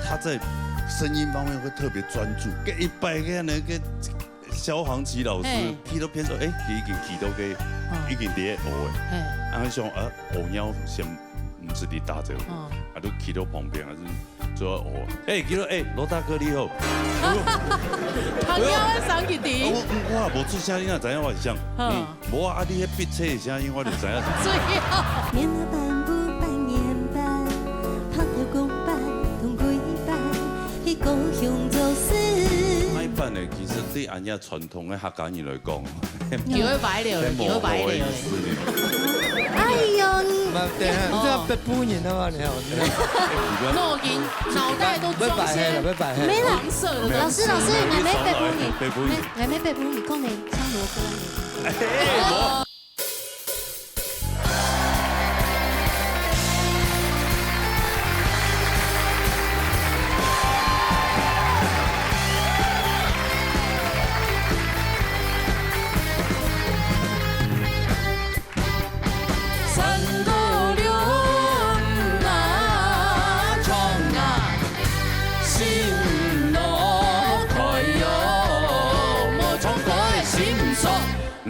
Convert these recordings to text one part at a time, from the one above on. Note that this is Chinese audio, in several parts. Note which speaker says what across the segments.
Speaker 1: 他在声音方面会特别专注。跟一百个那个萧煌奇老师，他都偏说，哎，他已经起到个已经在学的，啊，我想学鸟先不是你打这个，啊，都起到旁边还是做学。哎，叫做罗大哥你好。
Speaker 2: 唐鸟的声音滴。
Speaker 1: 我无出声，你哪知影我是像？无啊，你迄闭嘴的声音我就知影。
Speaker 2: 最好。
Speaker 3: 年了半不半年半，拍条公办同几班，去故乡做事。
Speaker 1: 歹办的其实对俺家传统的客家人来讲，
Speaker 2: 你会白了，你会白了。
Speaker 3: 哎呦，
Speaker 4: 等下，你这要被补人的嘛？你好，
Speaker 2: 脑袋都装些
Speaker 3: 没了
Speaker 2: 黄色的。
Speaker 3: 老师，你没被补你，还没被补你，讲你唱罗歌。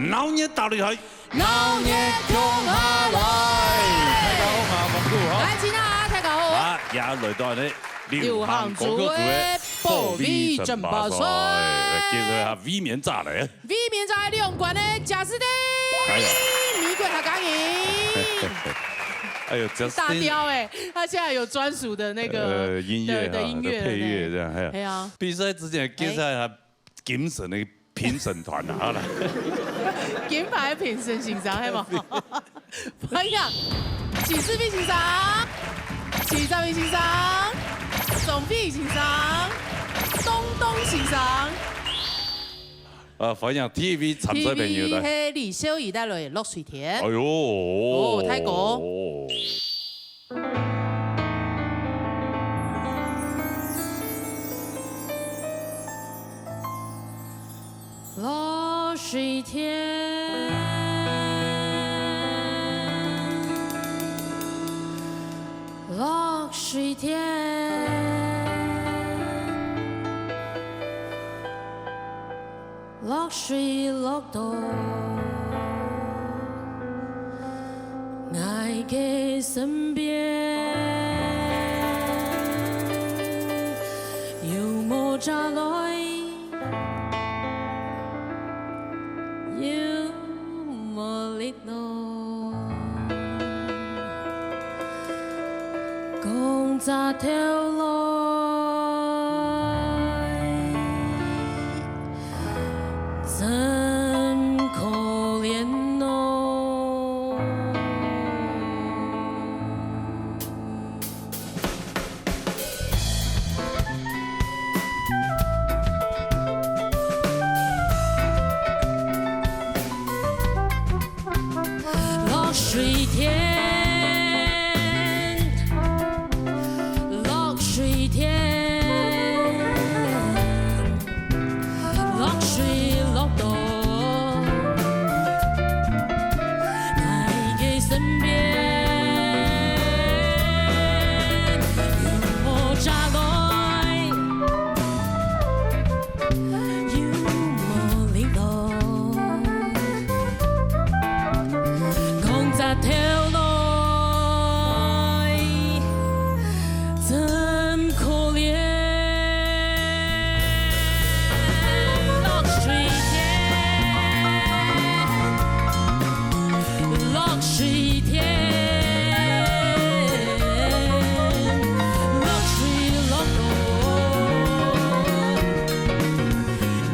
Speaker 1: 老热打厉害，
Speaker 2: 老热冲下来。
Speaker 1: 大家好嘛，蒙古好。
Speaker 2: 来，请大家好。
Speaker 1: 啊，也来到呢
Speaker 2: 流行组的保米珍宝水，
Speaker 1: 介绍下 V 面炸来。
Speaker 2: V 面炸2罐的贾斯汀，米贵他刚赢。
Speaker 1: 哎呦，
Speaker 2: 大雕哎，他现在有专属的那个
Speaker 1: 音乐的配乐这样，
Speaker 2: 哎呀，
Speaker 1: 比赛之前介绍下评审的评审团啊，好了。
Speaker 2: 金牌评审欣赏系无？欢迎启志斌欣赏，启兆斌欣赏，总斌欣赏，东欣赏。
Speaker 1: 欢迎 TV 参赛朋友的。
Speaker 2: 係李秀儀帶來落水田。
Speaker 1: 哎呦，
Speaker 2: 哦，泰國。落水田，落水田，落水落到愛嘅身邊，有冇trả lời？要無力路，講這條來，真可憐哦。水田，落水田，落水落到愛嘅身邊，有冇trả lời？有冇力路？這條路真可憐，落水田，落水田，落水落到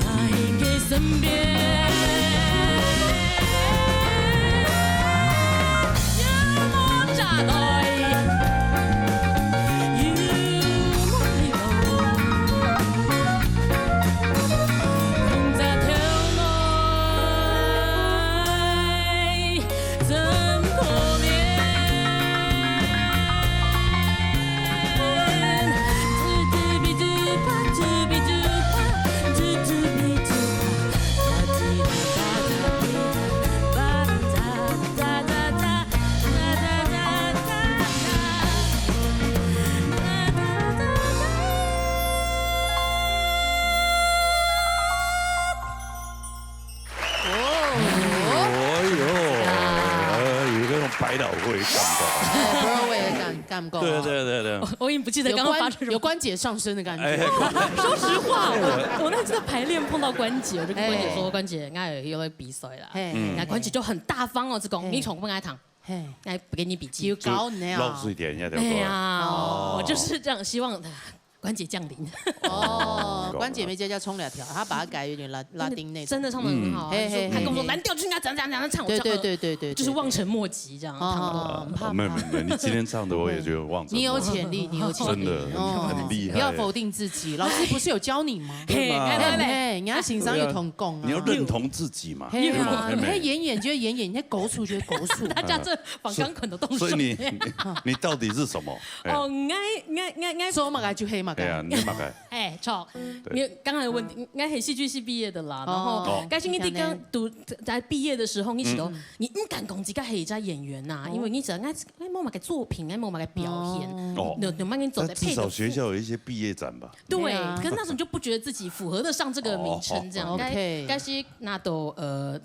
Speaker 2: 愛嘅身邊。真可
Speaker 1: 百老汇感觉。
Speaker 2: Broadway 的感觉。
Speaker 1: 对。
Speaker 5: 我已经不记得刚刚发生什么。
Speaker 2: 有关节上升的感觉。
Speaker 5: 说实话，我那次的排练碰到关姐，我就跟关姐说，关姐，俺有在比赛啦。那关姐就很大方哦，就讲你从不跟他谈，哎，不给你笔记。
Speaker 2: 有高呢。
Speaker 1: 漏水点一点。
Speaker 5: 哎呀，我就是这样，希望关姐降临。
Speaker 2: 哦，关姐没接叫冲两条，她把它改有点拉丁那种。
Speaker 5: 真的唱得很好，他跟我说蓝调就是应该怎样唱，
Speaker 2: 对，
Speaker 5: 就是望尘莫及这样。
Speaker 1: 没，你今天唱的我也觉得望尘。
Speaker 2: 你有潜力，
Speaker 1: 真的很厉害。
Speaker 2: 不要否定自己，老师不是有教你吗？
Speaker 5: 嘿，
Speaker 2: 你要欣赏有同共啊。
Speaker 1: 你要认同自己嘛。
Speaker 2: 对嘛，你那演就演，你那狗鼠就狗鼠。
Speaker 5: 大家这绑钢捆都动手。
Speaker 1: 所以你到底是什么？
Speaker 5: 哦，
Speaker 2: 爱说嘛该就黑嘛。
Speaker 1: 对啊，你嘛该。
Speaker 5: 哎，错，你刚才的问题，我是戏剧系毕业的啦，然后该是你刚在毕业的时候，你是你不敢讲自己是一个演员呐，因为你只要爱某个作品，爱某个表现，就慢慢走在配。
Speaker 1: 至少学校有一些毕业展吧。
Speaker 5: 对，可是那时候你就不觉得自己符合得上这个名称，这样该是那都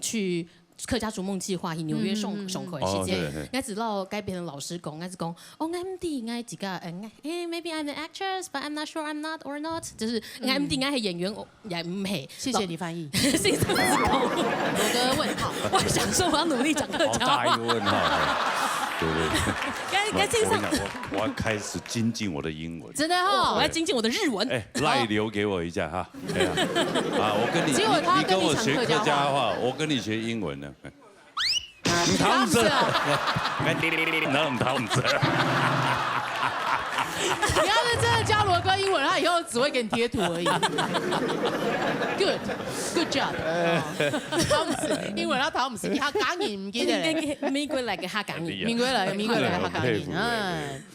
Speaker 5: 去。客家逐梦计划去纽约送回时间，我只道该别人老师讲，我是讲，MD 我几个maybe I'm an actress but I'm not sure I'm not or not， 就是MD 我是演员，也唔係。
Speaker 2: 谢谢你翻译。
Speaker 5: 是这么子讲，有个问号，我想说我要努力讲客家话。
Speaker 1: 大一个问号。对。
Speaker 5: 该经常，
Speaker 1: 我要开始精进我的英文。
Speaker 2: 真的哦，
Speaker 5: 我要精进我的日文。
Speaker 1: 赖留给我一下哈。我跟你跟我学客家话，我跟你学英文呢。唔通唔知啊？唔通唔知。
Speaker 2: 你要是真的教罗哥英文，他以后只会给你贴图而已。Good job。汤姆斯英文，汤姆斯，他讲你唔记得嘞？
Speaker 5: 美国来个他讲你，
Speaker 2: 美国来他讲你。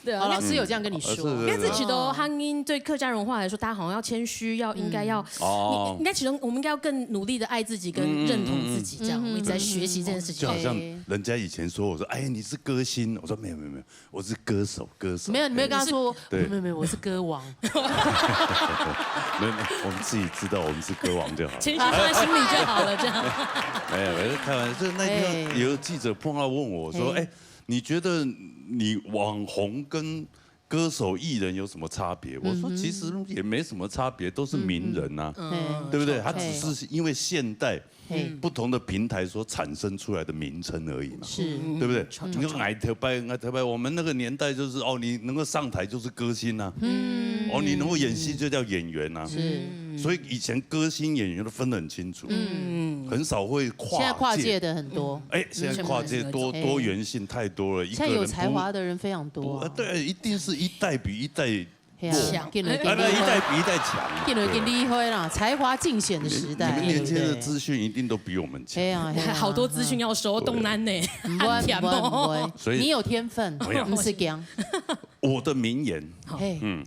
Speaker 2: 对啊，老师有这样跟你说。
Speaker 5: 应该是觉得汉音对客家文化来说，大家好像要谦虚，应该要，应该其中我们应该要更努力的爱自己跟认同自己，这样我们一直在学习这件事情。
Speaker 1: 就好像人家以前说我说，哎，你是歌星，我说没有，我是歌手。
Speaker 2: 没有，你没有跟他说，没有，我是歌王。
Speaker 1: 没有，我们自己知道我们是歌王就好了，
Speaker 5: 谦虚放在心里就好了，这样。
Speaker 1: 没有，开玩笑。那天有记者碰到问我说，哎，你觉得你网红跟歌手艺人有什么差别？我说其实也没什么差别，都是名人呐，对不对？他只是因为现代。不同的平台所产生出来的名称而已嘛，
Speaker 2: 是，
Speaker 1: 对不对？你说爱特拜，我们那个年代就是你能够上台就是歌星啊，你能够演戏就叫演员啊，所以以前歌星演员都分得很清楚，很少会跨界。
Speaker 2: 现在跨界的很多，
Speaker 1: 现在跨界多元性太多了，
Speaker 2: 现在有才华的人非常多，
Speaker 1: 对，一定是一代比一代。
Speaker 2: 强，一代
Speaker 1: 比一代强，
Speaker 2: 变得更厉害啦，才华尽显的时代。
Speaker 1: 你们年轻人的资讯一定都比我们强。
Speaker 5: 好多资讯要收，东南呢，
Speaker 2: 所以你有天分，不是讲。
Speaker 1: 我的名言，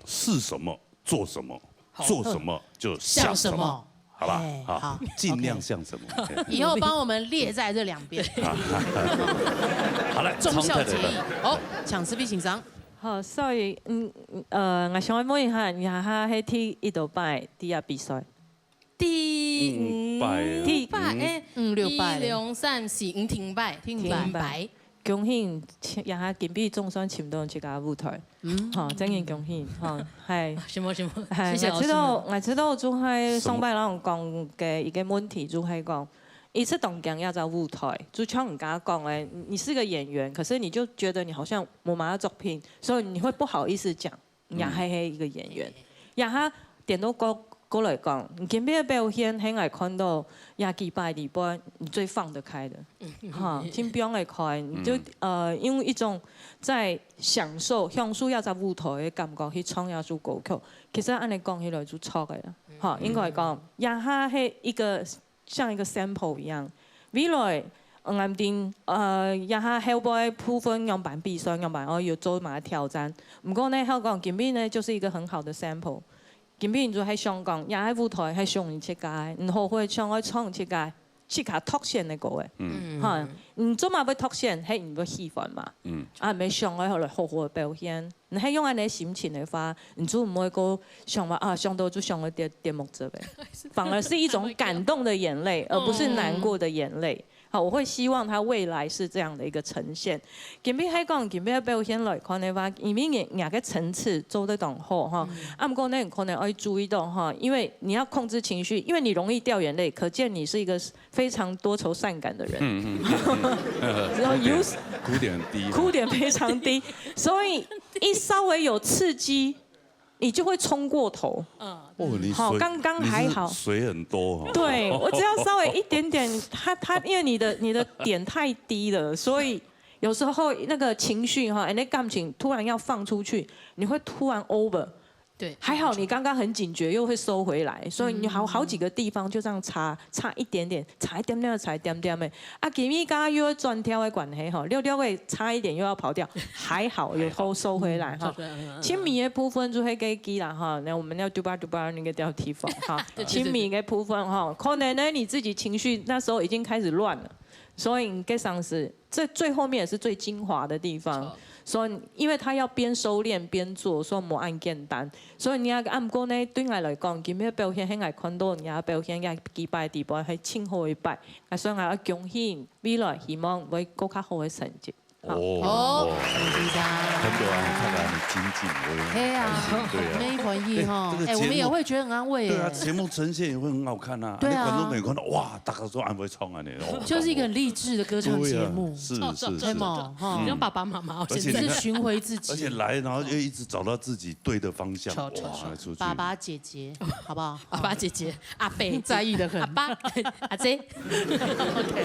Speaker 1: 是什么做什么，做什么就像什么，好吧？好，尽量像什么。
Speaker 2: 以后帮我们列在这两边。
Speaker 1: 好了，
Speaker 2: 忠孝节义，抢词必欣赏。
Speaker 6: 好，所以我想問一下，你下係第一度拜第一比賽？
Speaker 5: 第5拜
Speaker 2: 5、6拜
Speaker 5: ，1、2、3、4、5停拜。
Speaker 6: 恭喜，也下金幣總算簽到這個舞台，真係恭喜，係。
Speaker 5: 什麼？係，
Speaker 6: 我知道就係上拜人講嘅一個問題，就係講。一次東京要在舞台，就像你剛剛講嘞，你是個演員，可是你就覺得你好像冇乜作品，所以你會不好意思講，也係一個演員。也下點到過來講，你今邊嘅表現喺我看到也幾拜禮拜，你最放得開的，聽表嚟看，你就因為一種在享受要在舞台嘅感覺去唱一首歌曲，其實按你講起來就錯嘅啦，應該講也下係一個。像一個 sample 一樣，未來我哋也下後輩部分樣板比賽，樣板要做埋挑戰。不過呢，香港今邊呢就是一個很好的 sample。今邊就喺香港，也喺舞台喺上面設計，然後會唱喺唱設計，即刻拓線嘅歌嘅。嚇，唔做嘛要拓線，係唔要氣氛嘛。咪上喺後來好好嘅表現。你係用安尼心情的話，你就唔會講想話想到就想個點目子唄，反而是一種感動的眼淚，而不是難過的眼淚。好，我会希望他未来是这样的一个呈现。今日喺讲，今日表现来看的话，因为两个层次做得动好哈。啊，不过呢，可能要注意到哈，因为你要控制情绪，因为你容易掉眼泪，可见你是一个非常多愁善感的人。然后
Speaker 1: 哭点很低，
Speaker 6: 哭点非常低，所以一稍微有刺激，你就会冲过头。
Speaker 1: 你
Speaker 6: 好，刚刚还好，
Speaker 1: 水很多哈。
Speaker 6: 对我只要稍微一点点，他因为你的点太低了，所以有时候那个情绪哈，那感情突然要放出去，你会突然 over。
Speaker 5: 对，
Speaker 6: 还好你刚刚很警觉，又会收回来，所以你好几个地方就这样差一点点，差一点点的。啊，今日刚刚又专挑的关系哈，溜会差一点又要跑掉，还好有收回来哈。亲密的部分就会给記啦哈，那我们要嘟巴那个掉地方哈。亲密的部分哈，可能呢你自己情绪那时候已经开始乱了，所以你给上是这最后面也是最精华的地方。所以，因为他要边收斂边做，所以冇按简单。所以你不过呢，对我来讲，今日表现很爱看到人家表现嘅击败地步係清好一擺，所以我要恭喜未來，希望會更加好嘅成績。
Speaker 2: 先生，
Speaker 1: 很多人看到你精进，
Speaker 2: 对啊，没回忆哈，我们也会觉得很安慰。
Speaker 1: 对啊，节目呈现也会很好看啊。对啊，观众朋友看到哇，大家都安慰唱啊你。
Speaker 2: 就是一个很励志的歌唱节目，
Speaker 1: 是，
Speaker 2: 对吗？哈，
Speaker 5: 让爸爸妈妈，
Speaker 2: 而且是寻回自己，
Speaker 1: 而且来，然后又一直找到自己对的方向。哇，出去。
Speaker 2: 爸爸姐姐，好不好？
Speaker 5: 爸爸姐姐，阿伯
Speaker 2: 在意的很。
Speaker 5: 阿爸，阿姐。
Speaker 2: OK，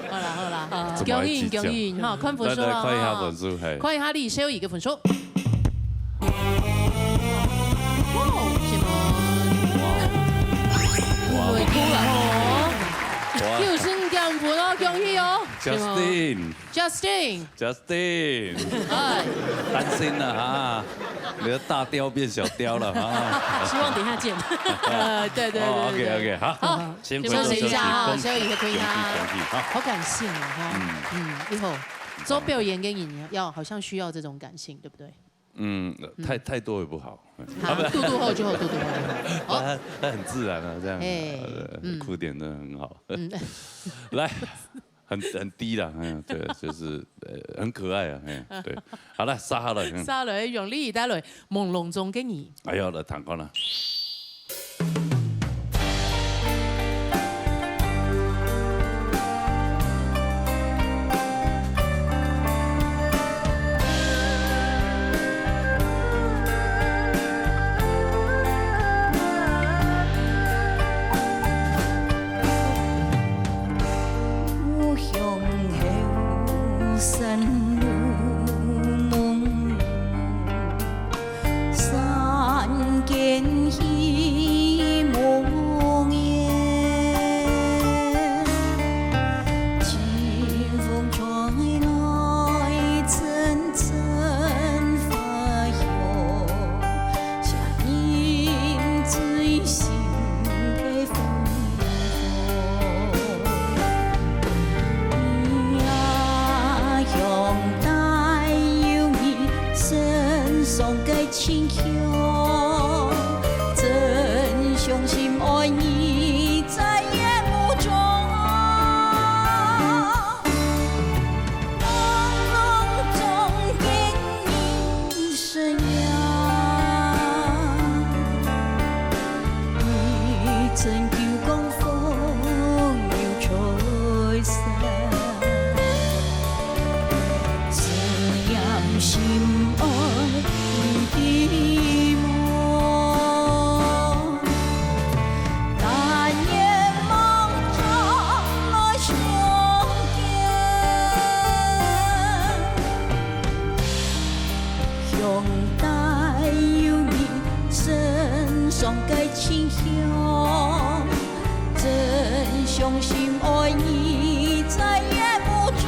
Speaker 2: 好啦，恭喜哈，看分数啊！
Speaker 1: 看一下分数，
Speaker 2: 看一下你谁有一个分数。哇，会哭啦吼！又是减分哦，恭喜哦
Speaker 1: ！Justin，
Speaker 2: 哎，
Speaker 1: 担心了啊！你的大雕变小雕了啊！
Speaker 5: 希望等一下见。
Speaker 2: 对
Speaker 1: ，OK， 好，先
Speaker 2: 休息一下啊，休息一下，
Speaker 1: 恭喜，
Speaker 2: 好感性啊哈，以后做表演跟演要好像需要这种感性，对不对？
Speaker 1: 太多也不好。
Speaker 2: 肚肚后就好，肚肚后。
Speaker 1: 他很自然啊，这样，哭点真的很好。来。很低啦，对，就是很可爱啊，对，好了，杀好了，
Speaker 2: 杀了，用力带来朦胧中给你。
Speaker 1: 哎呦，来弹光了。
Speaker 3: 清香，真相信爱你在夜幕中，朦胧中给你生涯，一阵九江风又吹散，这样心爱。清香，真相信爱你在夜幕中，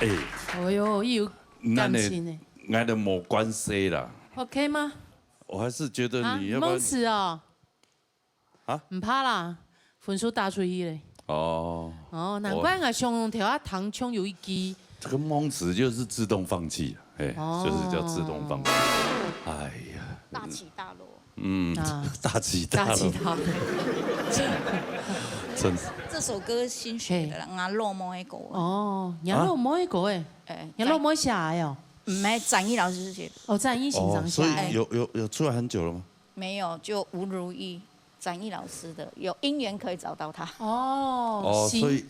Speaker 1: 哎，
Speaker 2: 哦哟，有感情呢。
Speaker 1: 俺的没关系啦。
Speaker 2: OK 吗？
Speaker 1: 我还是觉得你要不
Speaker 2: 蒙
Speaker 1: 然
Speaker 2: 词哦。
Speaker 1: 啊？
Speaker 2: 唔怕啦，分数打出去嘞。
Speaker 1: 哦。
Speaker 2: 哦，难怪我上条啊糖冲有一支。
Speaker 1: 这个蒙词就是自动放弃，哎，就是叫自动放弃。哎呀，
Speaker 7: 大起大落。
Speaker 1: 嗯，大起大落。真是。
Speaker 7: 这首歌新学的啦，我落寞一个。
Speaker 2: 哦，你要落寞一个哎，你落寞写的哦。
Speaker 7: 唔系展翼老师写的。
Speaker 2: 哦，展翼欣赏写
Speaker 1: 所
Speaker 2: 的。
Speaker 1: 以有出来很久了吗？
Speaker 7: 没有，就吴如意。展翼老师的有姻缘可以找到他
Speaker 2: 哦，
Speaker 1: 所以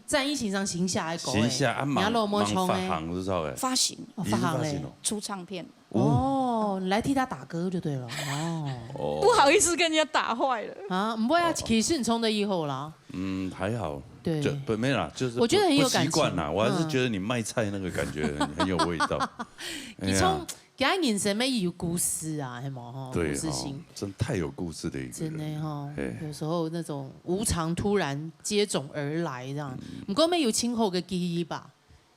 Speaker 2: 展翼欣赏行下的歌，
Speaker 1: 行下啊，
Speaker 2: 你要落寞冲
Speaker 1: 发行是sao
Speaker 7: 发行
Speaker 2: 发行嘞，
Speaker 7: 出唱片
Speaker 2: 哦，你来替他打歌就对了哦，
Speaker 7: 不好意思跟人家打坏了
Speaker 2: 啊，不会啊，其实你冲的以后啦，
Speaker 1: 嗯，还好，
Speaker 2: 对，
Speaker 1: 就不没啦，就是
Speaker 2: 我觉得很有感
Speaker 1: 习惯啦，我还是觉得你卖菜那个感觉很有味道，
Speaker 2: 你冲。给他眼神没有故事啊，系嘛哈？
Speaker 1: 对，
Speaker 2: 故事性
Speaker 1: 真太有故事的一个
Speaker 2: 真的哈，有时候那种无常突然接踵而来这样，不过没有今后的记忆吧，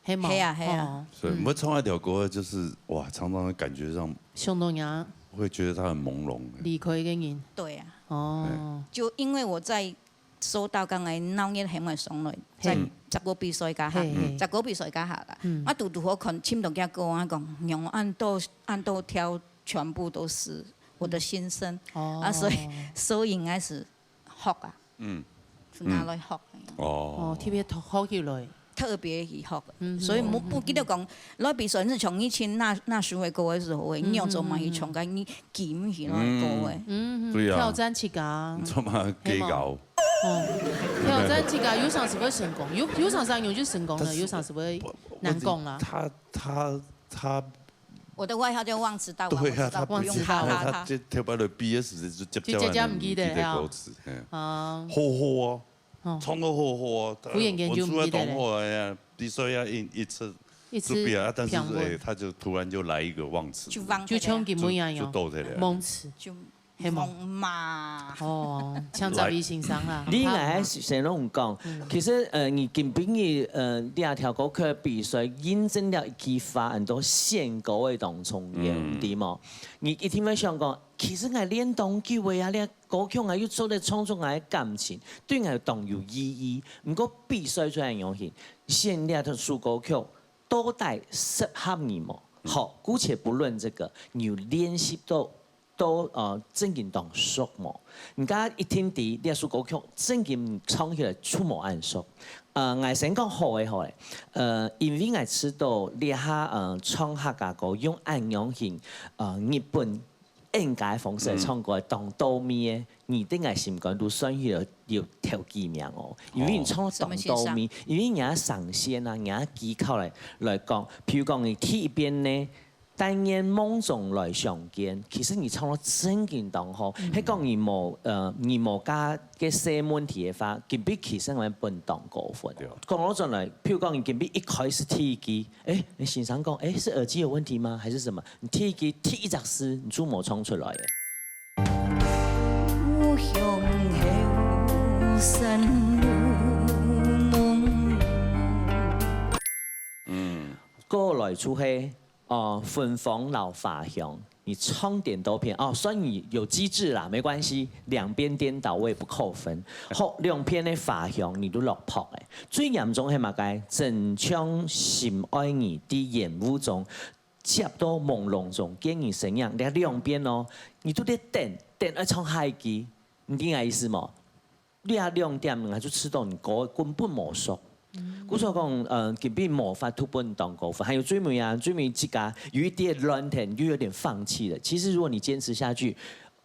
Speaker 2: 系嘛？
Speaker 7: 系啊。
Speaker 1: 所以我从那条歌就是哇，常常感觉上
Speaker 2: 相当呀，
Speaker 1: 会觉得它很朦胧。
Speaker 2: 离开嘅人。
Speaker 7: 对啊。
Speaker 2: 哦。
Speaker 7: 就因为我在收到刚才闹热很嘅上來，在15比賽家下，15比賽家下啦。我拄好看簽到嘅歌，我講，讓我按到挑，全部都是我的心聲。所以應該是學啊，拿來學。
Speaker 2: 哦，特別學起來。
Speaker 7: 特別去學，所以不記得講，攞比賽是從以前那時嘅歌嘅時候，你用做嘛去唱緊，你記唔起那歌嘅。
Speaker 1: 對啊。
Speaker 2: 挑戰起噶。
Speaker 1: 做嘛給搞？
Speaker 2: 挑戰起噶，有場是會成功，有場上用就成功了，有場是會難講啦。
Speaker 1: 他。
Speaker 7: 我的外號叫忘詞大王，
Speaker 1: 對啊，他
Speaker 7: 不用他。
Speaker 1: 他跳到了 BS 就接
Speaker 2: 唔記得
Speaker 1: 歌詞，好好啊，唱得好好啊，我出來懂後來呀，比賽呀一次比啊，但是他就突然就來一個忘詞，
Speaker 2: 就唱咁樣
Speaker 1: 就鬥起來，
Speaker 2: 忘詞。
Speaker 7: 夢嘛，
Speaker 2: 哦，像十二先生啦。
Speaker 8: 你係成龍講，其實你根本嘅第條歌曲比賽印證了激發很多獻歌嘅當中嘅點嘛。你一聽到想講，其實係練動機會啊，你歌曲係要做嚟創作係感情，對係當有意義。唔過比賽最係樣嘢，獻呢條首歌曲都帶適合你嘛。好，姑且不論這個，你要練習到。都正經當熟嘛，而家一聽啲呢一首歌曲正經唱起來出無按熟。我先講好嘅好嘅，因為我知道呢下唱客家歌用按樣型日本應該方式唱歌當刀咪嘅，你啲我心肝都算要條機名哦，因為你唱當刀咪，因為人家上線啊，人家技巧嚟講，譬如講你第一遍呢。但願夢中來相見，其實你唱到真勁當好，係講你冇加嘅些問題嘅話，根本其實我哋本當過分。講到進來，譬如講你根本一開始踢機，你欣賞講，是耳機有問題嗎？還是什麼？你踢機踢一隻詩，你就冇唱出來嘅。過來出去。芬芳老法香，你唱點都偏算你有機智啦，沒關係，兩邊顛倒我也不扣分。好，兩邊的法香你都落魄誒，最嚴重係乜嘢？真唱心愛你的煙霧中，接到朦朧中，見你聲音，你兩邊哦，你都得等而唱海機，你點解意思冇？你兩點我就知道你歌根本冇熟。故所講根本冇法突破當高分，還有最尾這個有一點亂彈，又有點放棄了。其實如果你堅持下去，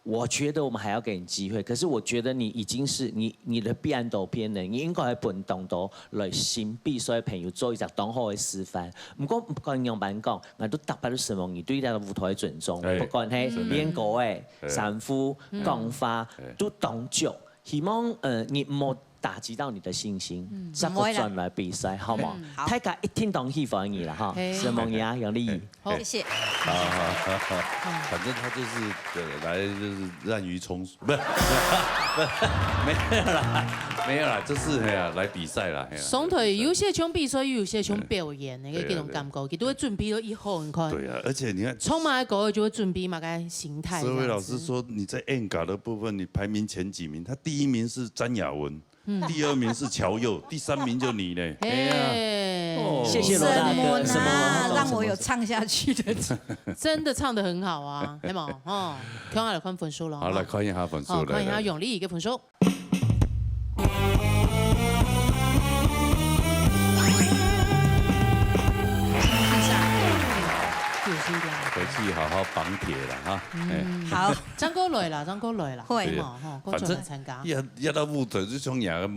Speaker 8: 我覺得我們還要給你機會。可是我覺得你已經是你的變到變了，你應該喺本當到來先必須朋友做一隻當好嘅示範。唔過樣板講，我都特別都希望你對呢個舞台尊重，不管係練歌嘅、散呼、講法都當足。希望你冇打擊到你的信心，這個轉來比賽，好冇？大家一聽懂希望你了哈，希望你啊，楊麗儀，
Speaker 7: 謝謝。
Speaker 1: 反正他就是來就是濫竽充數，不是沒有啦。没有啦，就是来比赛啦。
Speaker 2: 双腿有些像比赛，有些像表演的那种感觉，佢都会准备了以后，你看。
Speaker 1: 对啊，而且你看，
Speaker 2: 充满狗就会准备嘛个心态。
Speaker 1: 社会老师说，你在 N 嘎的部分，你排名前几名？他第1名是詹雅雯，第2名是乔佑，第3名就你嘞。
Speaker 8: 谢谢罗大哥，什么
Speaker 7: 让我有唱下去的。
Speaker 2: 真的唱得很好啊，系嘛？哦，看下来看分数咯。
Speaker 1: 好，来看一下分数。
Speaker 2: 看一下永利一个分数。
Speaker 1: 回去好好绑铁了哈。
Speaker 7: 好，
Speaker 2: 张哥来啦，张哥来啦。
Speaker 7: 会
Speaker 2: 嘛，
Speaker 1: 反正要到舞台就从两个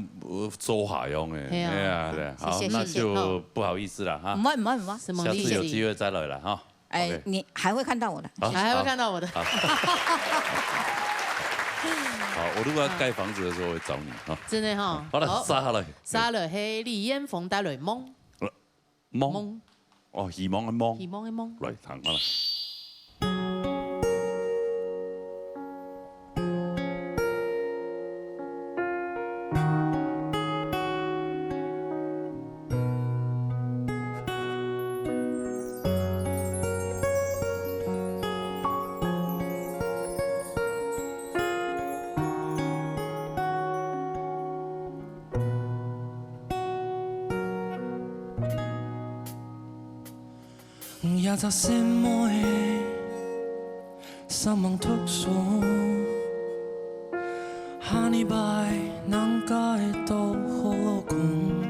Speaker 1: 做下用哎。对啊，对。好，那就不好意思了哈。
Speaker 7: 唔好，
Speaker 1: 下次有机会再来了哈。
Speaker 7: 哎，你还会看到我的，
Speaker 2: 还会看到我的。
Speaker 1: 好，我如果要盖房子的时候会找你哈。
Speaker 2: 真的哈。
Speaker 1: 好了，
Speaker 2: 沙了黑李艳凤带来梦。
Speaker 1: 梦。哦，希望的夢，
Speaker 2: 希望的夢，
Speaker 1: 來彈下啦。
Speaker 9: 也就什麼嘅心夢突數，下禮拜能解到好空，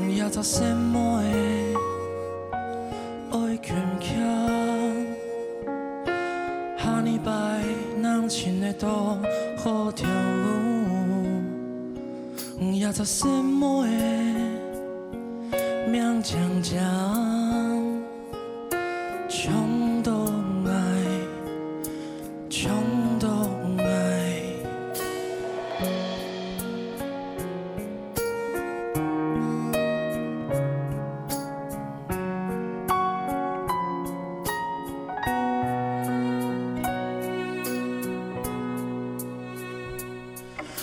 Speaker 9: 也就什麼嘅愛權強，下禮拜能前嚟到好條路，也就什麼嘅。勉強講衝動愛，衝動愛。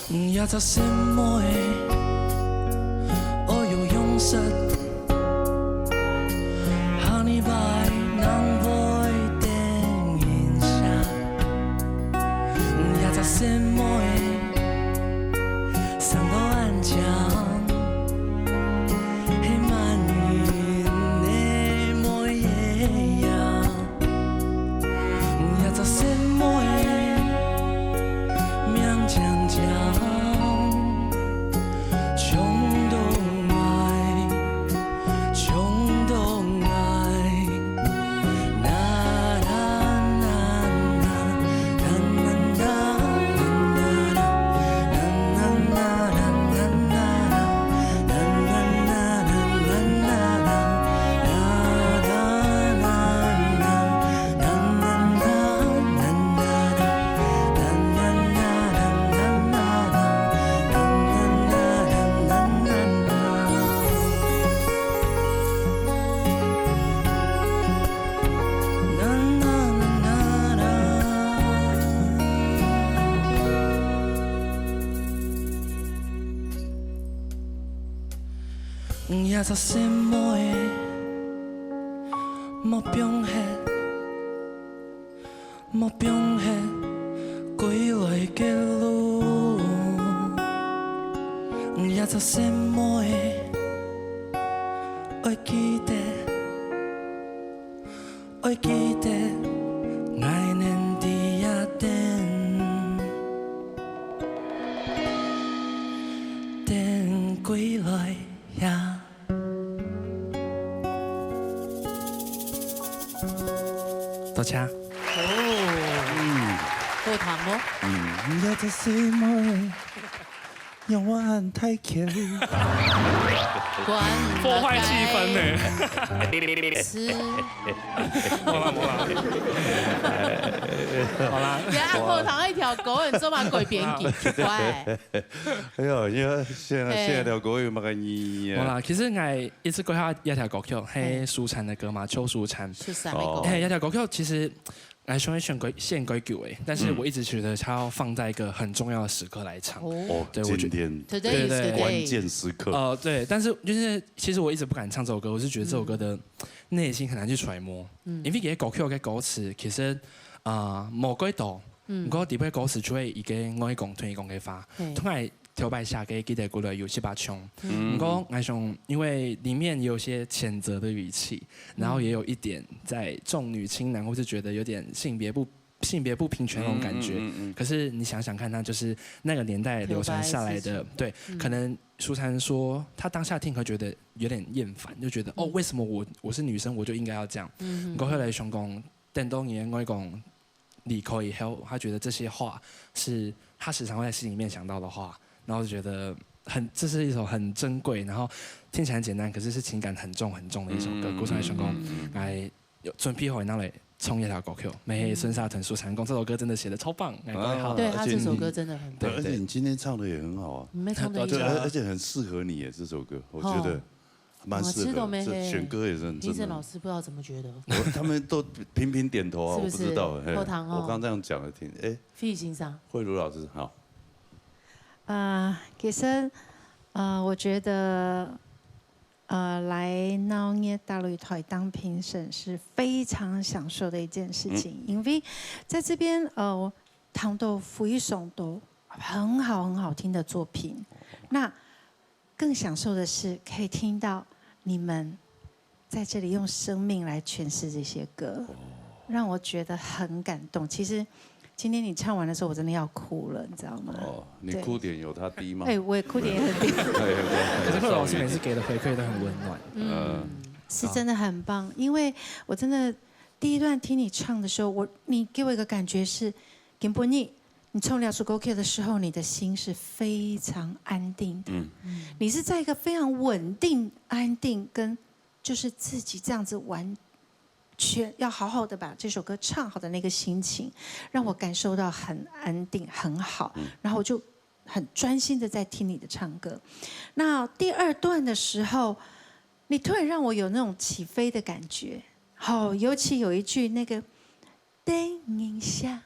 Speaker 9: 也就什麼嘅，我有用實。也就什麼嘅目標係目標係歸來嘅路，也就什麼嘅愛記得愛記得愛念的一點歸來呀。多謝。
Speaker 2: 好彈喎。
Speaker 4: 也就什麼讓我很太強。
Speaker 9: 破壞氣氛呢。
Speaker 2: 好啦。你按後堂一條狗，你做乜鬼邊記？怪。
Speaker 1: 哎呦，因為現在條狗有乜個意義啊？
Speaker 9: 好啦，其實我一直講下一條歌曲係舒蟬的歌嘛，邱淑蟬。
Speaker 2: 舒蟬的歌。
Speaker 9: 係一條歌曲，其實来说献给九哎，但是我一直觉得他要放在一个很重要的时刻来唱。
Speaker 1: 哦，今天
Speaker 2: 对
Speaker 1: 关键时刻。
Speaker 9: 对，但是就是其实我一直不敢唱这首歌，我是觉得这首歌的内心很难去揣摩，因为嘅歌曲嘅歌詞其實無幾多，不過底部歌詞就係已經我講推講嘅話，通常條擺下嘅記得過來有7-8槍，不過我想因為裡面有些譴責的語氣，然後也有一點在重女輕男，或是覺得有點性別不平權那種感覺。可是你想想看，它就是那個年代流傳下來的，對，可能舒姍說他當下聽會覺得有點厭煩，就覺得哦，為什麼我是女生我就應該要這樣？過後來想講，等到年我講離開以後，他覺得這些話是他時常會在心裡面想到的話。然後就覺得這是一首很珍貴，然後聽起來很簡單，可是是情感很重很重的一首歌。故上想講，來準備好拿來衝一條歌曲，沒孫沙騰、舒姍講這首歌真的寫得超棒，
Speaker 2: 對他這首歌真的很棒，
Speaker 1: 而且你今天唱的也很好啊，而且很適合你耶，這首歌我覺得蠻適合，選歌也是很真的。
Speaker 2: 評審老師不知道怎麼覺得，
Speaker 1: 他們都頻頻點頭啊，我不知道，
Speaker 2: 後堂哦，
Speaker 1: 我剛這樣講了聽，哎，
Speaker 2: 費欣賞，
Speaker 1: 慧茹老師好。
Speaker 10: 其實我覺得來鬧熱大擂台當評審是非常享受的一件事情，因為在這邊唱到非常多很好聽的作品，那更享受的是可以聽到你們在這裡用生命來詮釋這些歌，讓我覺得很感動。其實今天你唱完的時候，我真的要哭了，你知道嗎？
Speaker 1: 哦，你哭點有他低嗎？
Speaker 10: 哎，我也哭點也很低。
Speaker 9: 可是慧老師每次給的回饋都很溫暖，
Speaker 10: 是真的很棒。因為我真的第一段聽你唱的時候，你給我一個感覺是，根本你唱兩首歌曲的時候，你的心是非常安定的。你是在一個非常穩定、安定，跟就是自己這樣子完全要好好的把這首歌唱好的那個心情，讓我感受到很安定、很好，然後我就很專心的在聽你的唱歌。那第二段的時候，你突然讓我有那種起飛的感覺，尤其有一句那個燈影下，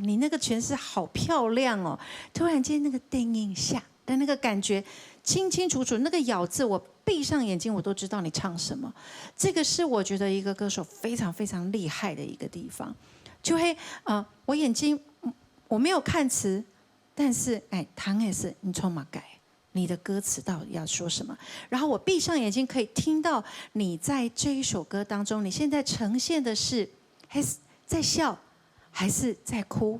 Speaker 10: 你那個詮釋好漂亮哦！突然間那個燈影下的那個感覺清清楚楚，那個咬字我閉上眼睛我都知道你唱什麼。這個是我覺得一個歌手非常非常厲害的一個地方，就會我眼睛我沒有看詞，但是唐也是你從馬改你的歌詞到底要說什麼，然後我閉上眼睛可以聽到你在這一首歌當中，你現在呈現的是還是在笑，還是在哭，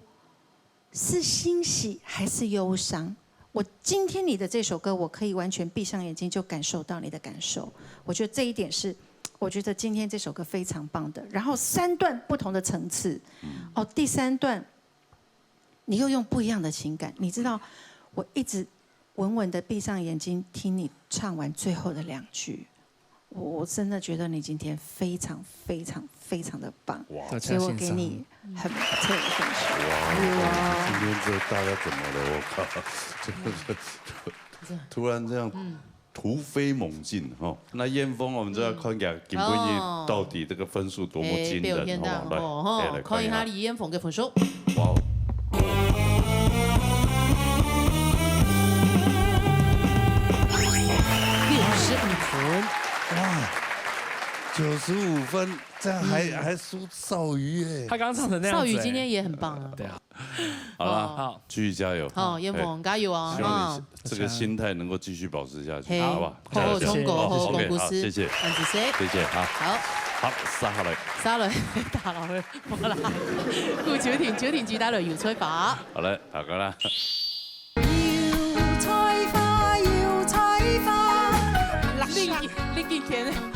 Speaker 10: 是欣喜還是憂傷？我今天你的這首歌，我可以完全閉上眼睛就感受到你的感受。我覺得這一點是，我覺得今天這首歌非常棒的。然後3段不同的層次，第3段你又用不一樣的情感。你知道，我一直穩穩的閉上眼睛聽你唱完最後的2句。我真的覺得你今天非常非常非常的棒，所以我給你很特的分數。
Speaker 1: 哇！今天這大家怎麼了？我靠，突然這樣突飛猛進哈！那巖峰我們就要看下金本益到底這個分數多麼驚人，好嗎？來
Speaker 2: 看一下李巖峰嘅分數。
Speaker 1: 哇
Speaker 2: ！65分。
Speaker 1: 哇，95分，這樣還輸少瑜耶！
Speaker 9: 他剛剛唱成那樣子。
Speaker 2: 少瑜今天也很棒啊。
Speaker 9: 對啊。
Speaker 1: 好了，好，繼續加油。
Speaker 2: 好，巖峰加油啊！
Speaker 1: 希望你這個心態能夠繼續保持下去，好吧？
Speaker 2: 好好衝過，好好公司。
Speaker 1: 謝謝。謝謝，好。好，沙雷。沙雷，
Speaker 2: 打落去，冇啦。顧小田，小田主打雷搖吹法。
Speaker 1: 好嘞，好噶啦。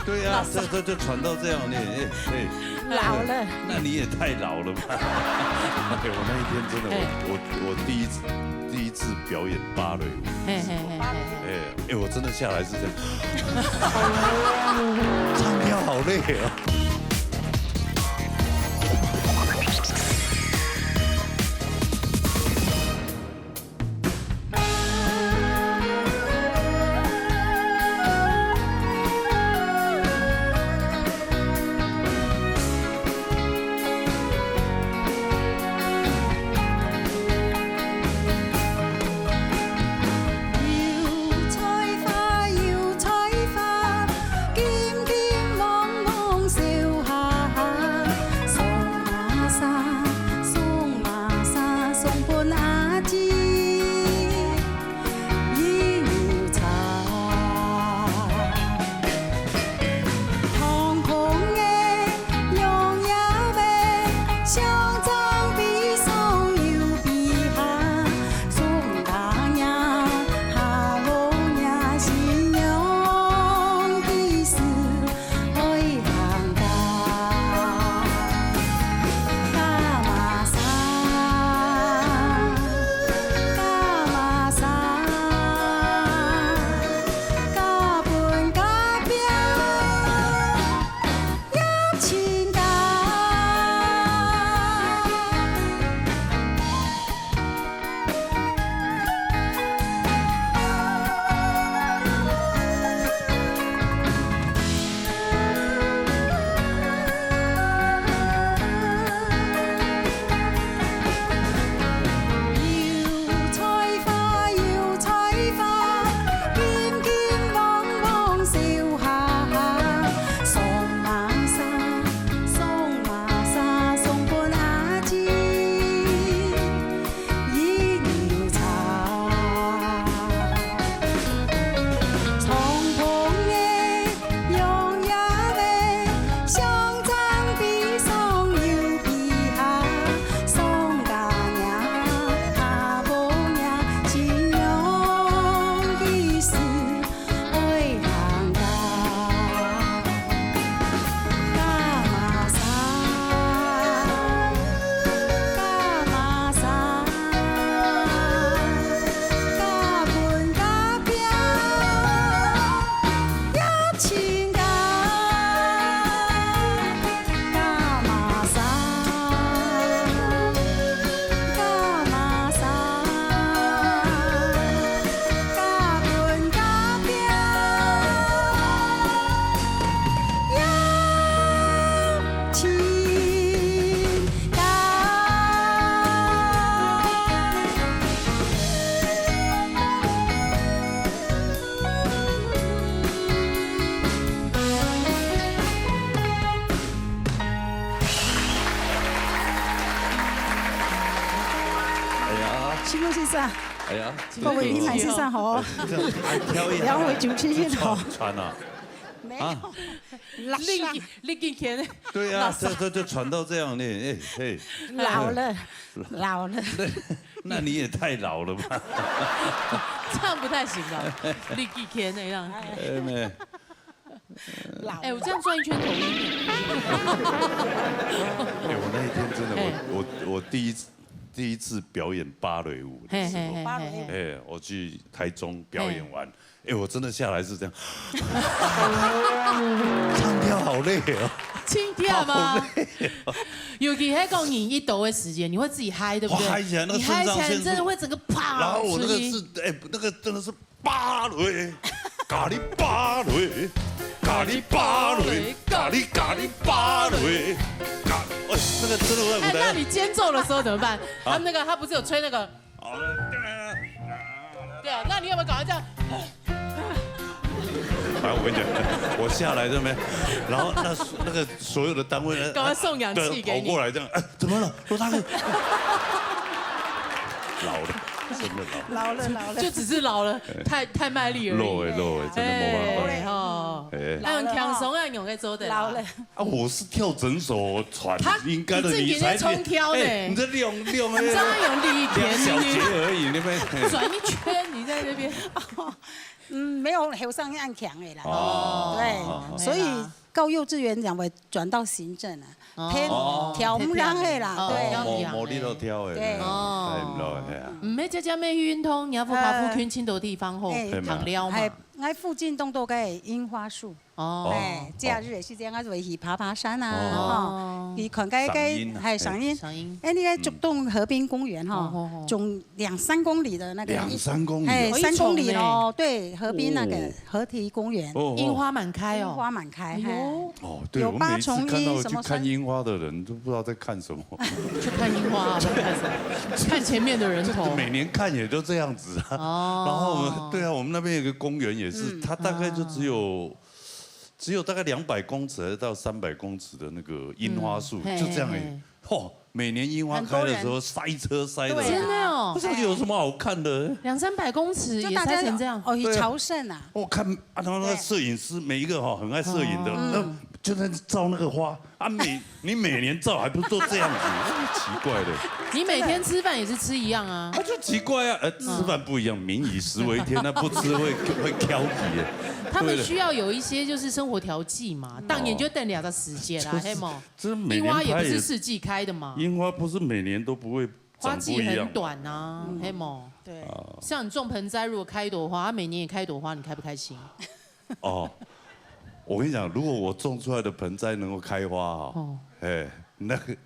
Speaker 1: 對呀，這就傳到這樣，
Speaker 10: 老了，
Speaker 1: 那你也太老了吧？我那一天真的，我第一次表演芭蕾舞，我真的下來是這樣，唱跳好累啊。哎呀，
Speaker 11: 各位你们先生好，两位主持人好。
Speaker 1: 传啊，
Speaker 11: 没有，
Speaker 2: 你给天，
Speaker 1: 对啊，这传到这样呢，哎，
Speaker 11: 老了，
Speaker 1: 那你也太老了吧？
Speaker 2: 这样不太行吧？你给天那样，哎，我这样转一圈头晕。
Speaker 1: 哎，我那一天真的，我第一次表演芭蕾舞的时候，哎，我去台中表演完，哎，我真的下来是这样，唱跳好累哦，
Speaker 2: 轻跳吗？尤其还讲你一抖的时间，你会自己嗨，对不对？
Speaker 1: 嗨起来，那个
Speaker 2: 你嗨起来
Speaker 1: 肾上腺素
Speaker 2: 真的会整个啪。
Speaker 1: 然后我那个是，哎，那个真的是芭蕾，咖喱芭蕾。咖喱芭蕾，咖喱芭蕾，哎，那个真的在舞台。
Speaker 2: 那你间奏的时候怎么办？他不是有吹那个？对啊，那你有没有搞到这样？
Speaker 1: 反正我跟你讲，我下来这边，然后那个所有的单位呢，
Speaker 2: 赶快送氧气给你，
Speaker 1: 跑过来这样，哎，怎么了？罗大哥，老了。真的
Speaker 11: 老了，
Speaker 2: 就只是老了，太卖力而已。
Speaker 1: 漏哎，真的没办法。
Speaker 2: 哦，按强松按勇可以做的。老了
Speaker 1: 啊，我是跳整首传，应该的
Speaker 2: 你才冲挑呢。
Speaker 1: 你这练，
Speaker 2: 你这样用力一点，
Speaker 1: 小节而已，那边
Speaker 2: 转一圈，你在那边。
Speaker 11: 没有后生按强的啦。对，所以到幼稚园讲会转到行政啊。跳唔让的啦，对，
Speaker 1: 冇你都跳的，
Speaker 11: 对，
Speaker 1: 唔落的啊。
Speaker 2: 唔係只只咩運動，你要不跑步圈青島地方好糖料嘛。
Speaker 11: 喺附近都多嘅櫻花樹，哎，假日也是這樣，我會去爬山啊，去看嗰個係賞櫻，哎，那個竹東河濱公園哈，總2-3公里的那個
Speaker 1: ，2-3公里，
Speaker 11: 哎，3公里咯，對，河濱那個河堤公園，
Speaker 2: 櫻花滿開哦，
Speaker 11: 櫻花滿開，
Speaker 1: 哦，對，我每次看到去看櫻花的人都不知道在看什麼，
Speaker 2: 去看櫻花，看前面的人頭，
Speaker 1: 每年看也都這樣子啊，然後對啊，我們那邊有個公園也是，它大概就只有大概200公尺到300公尺的那個櫻花樹，就這樣而已。嚯，每年櫻花開的時候塞車塞的，
Speaker 2: 真的哦，
Speaker 1: 不知道有什麼好看的。
Speaker 2: 200-300公尺也塞成這樣，
Speaker 11: 哦，去朝聖啊。
Speaker 1: 我看啊，他們那個攝影師每一個哈很愛攝影的，那就在照那個花啊，你每年照還不是都這樣子，奇怪的。
Speaker 2: 你每天吃飯也是吃一樣啊？
Speaker 1: 就奇怪啊，吃飯不一樣，民以食為天，那不吃會挑剔耶。
Speaker 2: 他們需要有一些就是生活調劑嘛，當年就等2個時節啦，黑毛。櫻花也不是四季開的嘛。
Speaker 1: 櫻花不是每年都不會
Speaker 2: 花季很短啊，黑毛。對。像你種盆栽，如果開一朵花，它每年也開一朵花，你開不開心？
Speaker 1: 哦，我跟你講，如果我種出來的盆栽能夠開花啊，哎。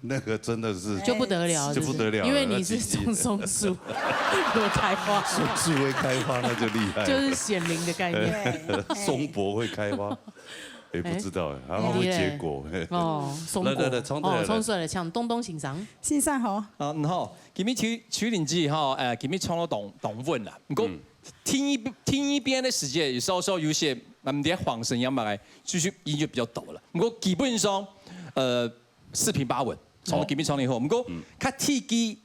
Speaker 1: 那個真的是
Speaker 2: 就不得了，
Speaker 1: 就不得了，
Speaker 2: 因為你是種松樹，如果開花，
Speaker 1: 樹會開花那就厲害，
Speaker 2: 就是顯靈的概念。
Speaker 1: 松柏會開花，哎，不知道哎，然後會結果。
Speaker 2: 哦，松果，衝出來唱東東欣賞，
Speaker 11: 先生好。
Speaker 12: 啊，唔好，今日處理機哈，今日唱到動穩啦。不過聽一邊的時間，稍稍有些唔啲晃神音來，就是音樂比較陡了。不過基本上，四平八穩，從基本唱以後，不過佢鐵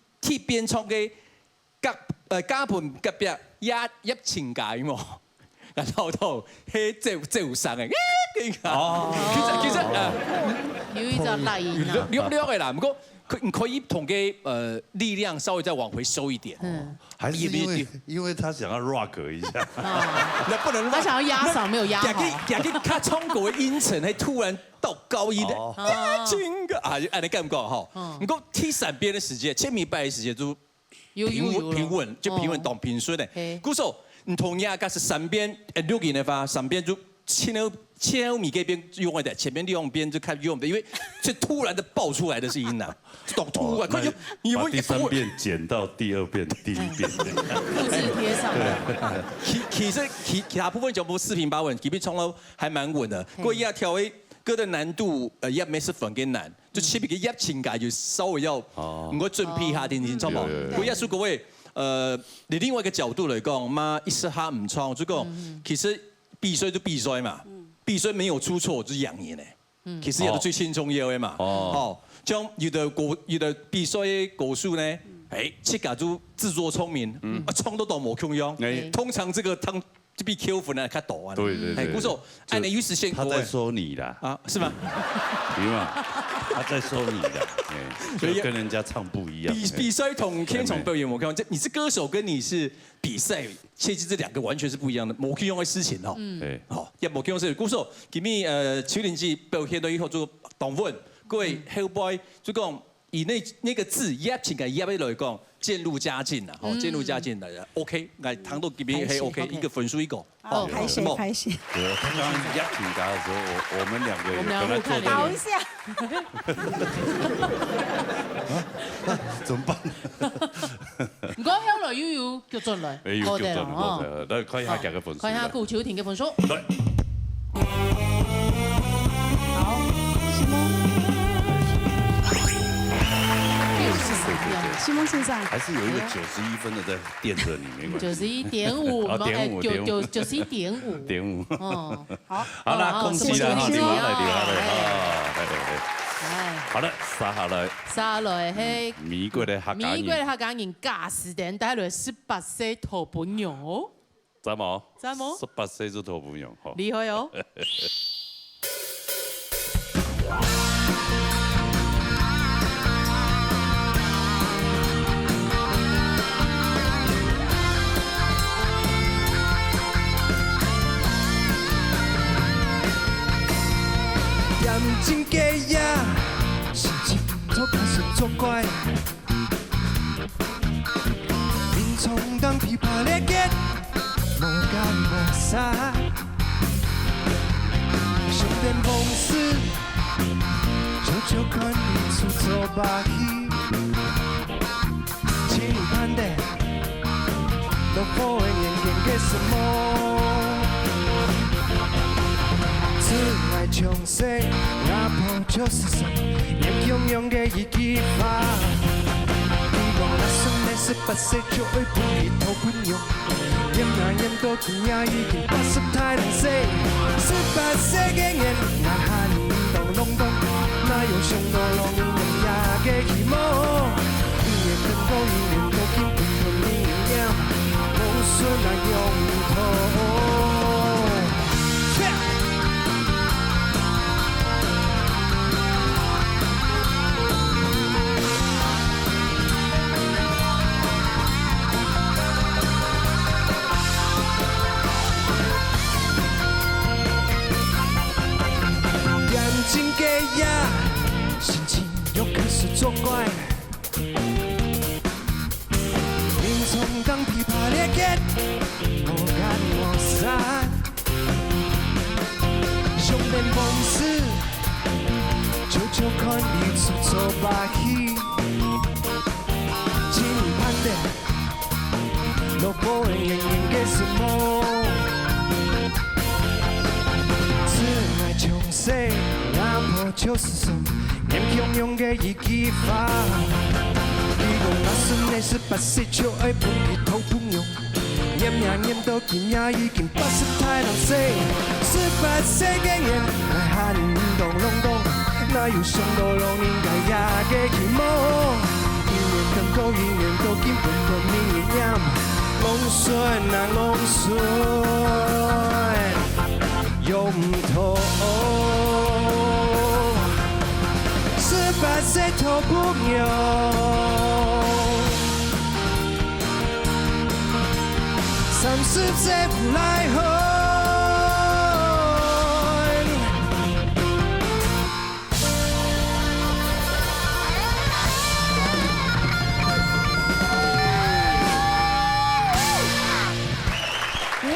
Speaker 12: 邊唱嘅家盤隔壁一情解喎，然後到係走上嘅，其實
Speaker 2: 有一隻賴音啊，
Speaker 12: 略嘅啦，不過可以同嘅力量稍微再往回收一點，
Speaker 1: 還是因為他想要 rock 一下，
Speaker 12: 那不能
Speaker 2: 他想要壓嗓沒有壓好，
Speaker 12: 他唱過音程，係突然到高音的，聽個啊，按你感覺哈，不過踢閃邊的時間，千米百的時間就平穩，就平穩當平順的，鼓手唔同樣，但是閃邊錄音的話，閃邊就切米這邊用的，前面利用邊就開用的，因為這突然的爆出來的是音呐，突然，快就你
Speaker 1: 把第3遍剪到第2遍、第1遍，
Speaker 2: 複製貼上來。
Speaker 12: 其他部分就不4平8穩，基本唱得還蠻穩的。不過要調為歌的難度，也沒是很艱難，就前面嘅音情感就稍微要唔該準備下點，知道冇？不過要說各位，你另外一個角度來講，嘛一時下唔唱，就講其實必須就必須嘛。必須沒有出錯就是贏嘢咧，其實也都最輕鬆嘅嘛。哦，將有的必須嘅歌數呢，切嘎猪自作聪明，冲都懂某空用。通常这个汤就比 Q 粉呢看抖啊。
Speaker 1: 对。
Speaker 12: 不是，按你于是先
Speaker 1: 他在说你啦
Speaker 12: 啊，是吗？
Speaker 1: 对嘛，他在说你的，所以跟人家唱不一样。
Speaker 12: 比赛同天从表演，我看你是歌手跟你是比赛，切记这2个完全是不一样的。某 Q 用的事情哦，好，也某 Q 用是歌手，今日邱林记表现到以后做动文，各位后辈就讲以那个字压情感压来讲。渐入佳境了，渐入佳境了 ，OK， 来糖豆这边还 OK， 一个分数1个，
Speaker 11: 拍戏。
Speaker 1: 对，他刚刚压挺达的时候，我们2个有跟他做
Speaker 11: 好一下。
Speaker 1: 怎么办？
Speaker 2: 唔講香來要叫進來，
Speaker 1: 好嘅啦，來看下幾個分數。
Speaker 2: 看下顧曉婷嘅分數。
Speaker 1: 來。
Speaker 11: 西蒙先生
Speaker 1: 还是有一个91分的在垫着你，没关系。
Speaker 2: 91.5，91.5。
Speaker 1: 哦，
Speaker 2: 好，
Speaker 1: 好啦，恭喜啦，留下來。好了，沙來係美國的客家人
Speaker 2: 假時點帶來18歲頭半樣哦。
Speaker 1: 知冇？18歲就頭半樣，
Speaker 2: 厲害哦。
Speaker 13: 眼睛嘅呀，心情都开始作怪。面從當琵琶裂結，無干無晒。上電風絲，悄悄看你出走吧去。輕盼的，都不會演給什麼。自愛窮誰，哪怕就是誰，也擁有嘅一句話。希望那時你18歲就會不離頭不用，演啊演到今夜已經80太難死。18歲嘅人，哪怕你動動動，哪有想到讓人家嘅希望？一年更高，一年都見不到你樣，夢算那用頭。心嘅呀，心情又開始作怪。面從當琵琶裂結，我干我散。上電風絲，悄悄看你出走吧去。輕盼的，都不會演給什麼。自愛窮誰？就是誰，年輕用嘅一句話。如果那時你18歲就愛不離頭不用，演啊演到今夜已經80太難死。18歲嘅人，愛喊動隆動，哪有想到讓人家呀嘅希望？一年更高，一年都見不到你樣，夢算那夢算，用頭。18歲頭朋友，30歲不來回。
Speaker 2: 哇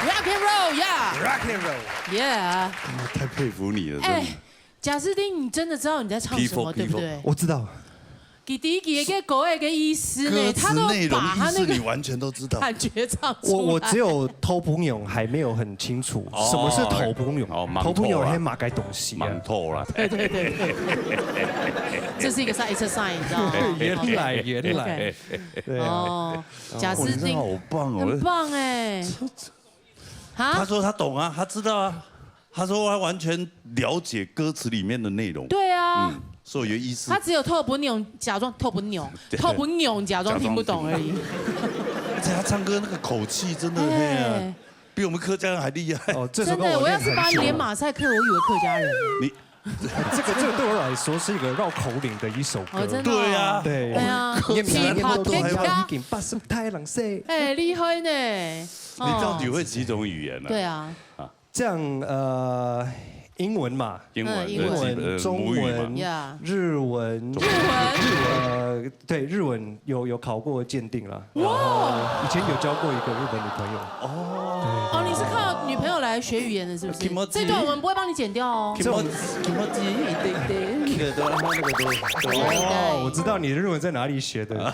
Speaker 2: ，Rock and roll，
Speaker 13: yeah，Rock and roll，yeah，
Speaker 1: 太佩服你了，真的。
Speaker 2: 贾斯汀，你真的知道你在唱什么，对不对？
Speaker 13: 我知道。
Speaker 2: 第一集嘅歌嘅意思呢，他都把他那个
Speaker 1: 你完全都知道，
Speaker 2: 感觉唱出来。
Speaker 13: 我只有頭朋友還沒有很清楚什麼是頭朋友，頭朋友係馬該東西，
Speaker 1: 盲透了。
Speaker 2: 對，這是一個 sign， it's a sign， 你知道嗎？
Speaker 13: 原來，
Speaker 2: 哦，贾斯汀
Speaker 1: 好棒哦，
Speaker 2: 很棒哎。
Speaker 1: 他說他懂啊，他知道啊。他說他完全了解歌詞裡面的內容。
Speaker 2: 對啊，
Speaker 1: 所以有意思。
Speaker 2: 他只有透不扭，假装透不扭，透不扭，假装听不懂而已。
Speaker 1: 而且他唱歌那个口气真的嘿，比我们客家人还厉害。
Speaker 2: 哦，真的，我要是把你连马赛克，我以为客家人。
Speaker 1: 你。
Speaker 14: 这个对我来说是一个绕口令的一首歌，
Speaker 1: 对呀，
Speaker 14: 对，
Speaker 2: 琵琶天涯，
Speaker 14: 已经把什么太郎色，
Speaker 2: 哎，厉害呢！
Speaker 1: 你到底会几种语言呢？
Speaker 2: 对啊，
Speaker 14: 这样英文嘛，
Speaker 1: 英文、
Speaker 14: 中文、日文，对，日文有考过鉴定了。哇！以前有交过一个日本女朋友。
Speaker 2: 哦，你是靠女朋友来学语言的，是不是？这段我们不会帮你剪掉哦。
Speaker 14: 哦，我知道你的日文在哪里学的。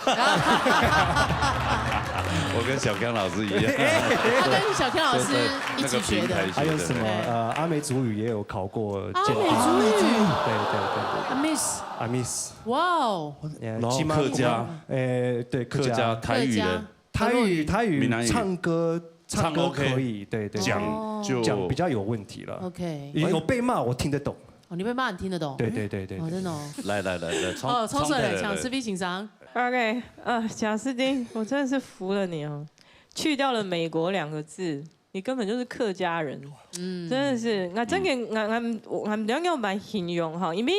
Speaker 1: 我跟小康老师一样，
Speaker 2: 他跟小康老师一起学的。
Speaker 14: 还有什么阿美族语也有考过鉴定。
Speaker 2: 阿美族语，
Speaker 14: 对。阿 miss。
Speaker 2: 哇哦。
Speaker 1: 然后客家，
Speaker 14: 对，
Speaker 1: 客家台语的。
Speaker 14: 台语唱歌可以，对，讲比较有问题了。
Speaker 2: OK。
Speaker 14: 有被骂我听得懂。
Speaker 2: 哦，你被骂你听得懂？
Speaker 14: 对。
Speaker 2: 哦，真的哦。
Speaker 1: 来，
Speaker 2: 超帅的，像视频欣赏。
Speaker 6: OK， 贾斯汀，我真的是服了你哦，去掉了美国2个字，你根本就是客家人，真的是。我真嘅我唔想用来形容哈，因为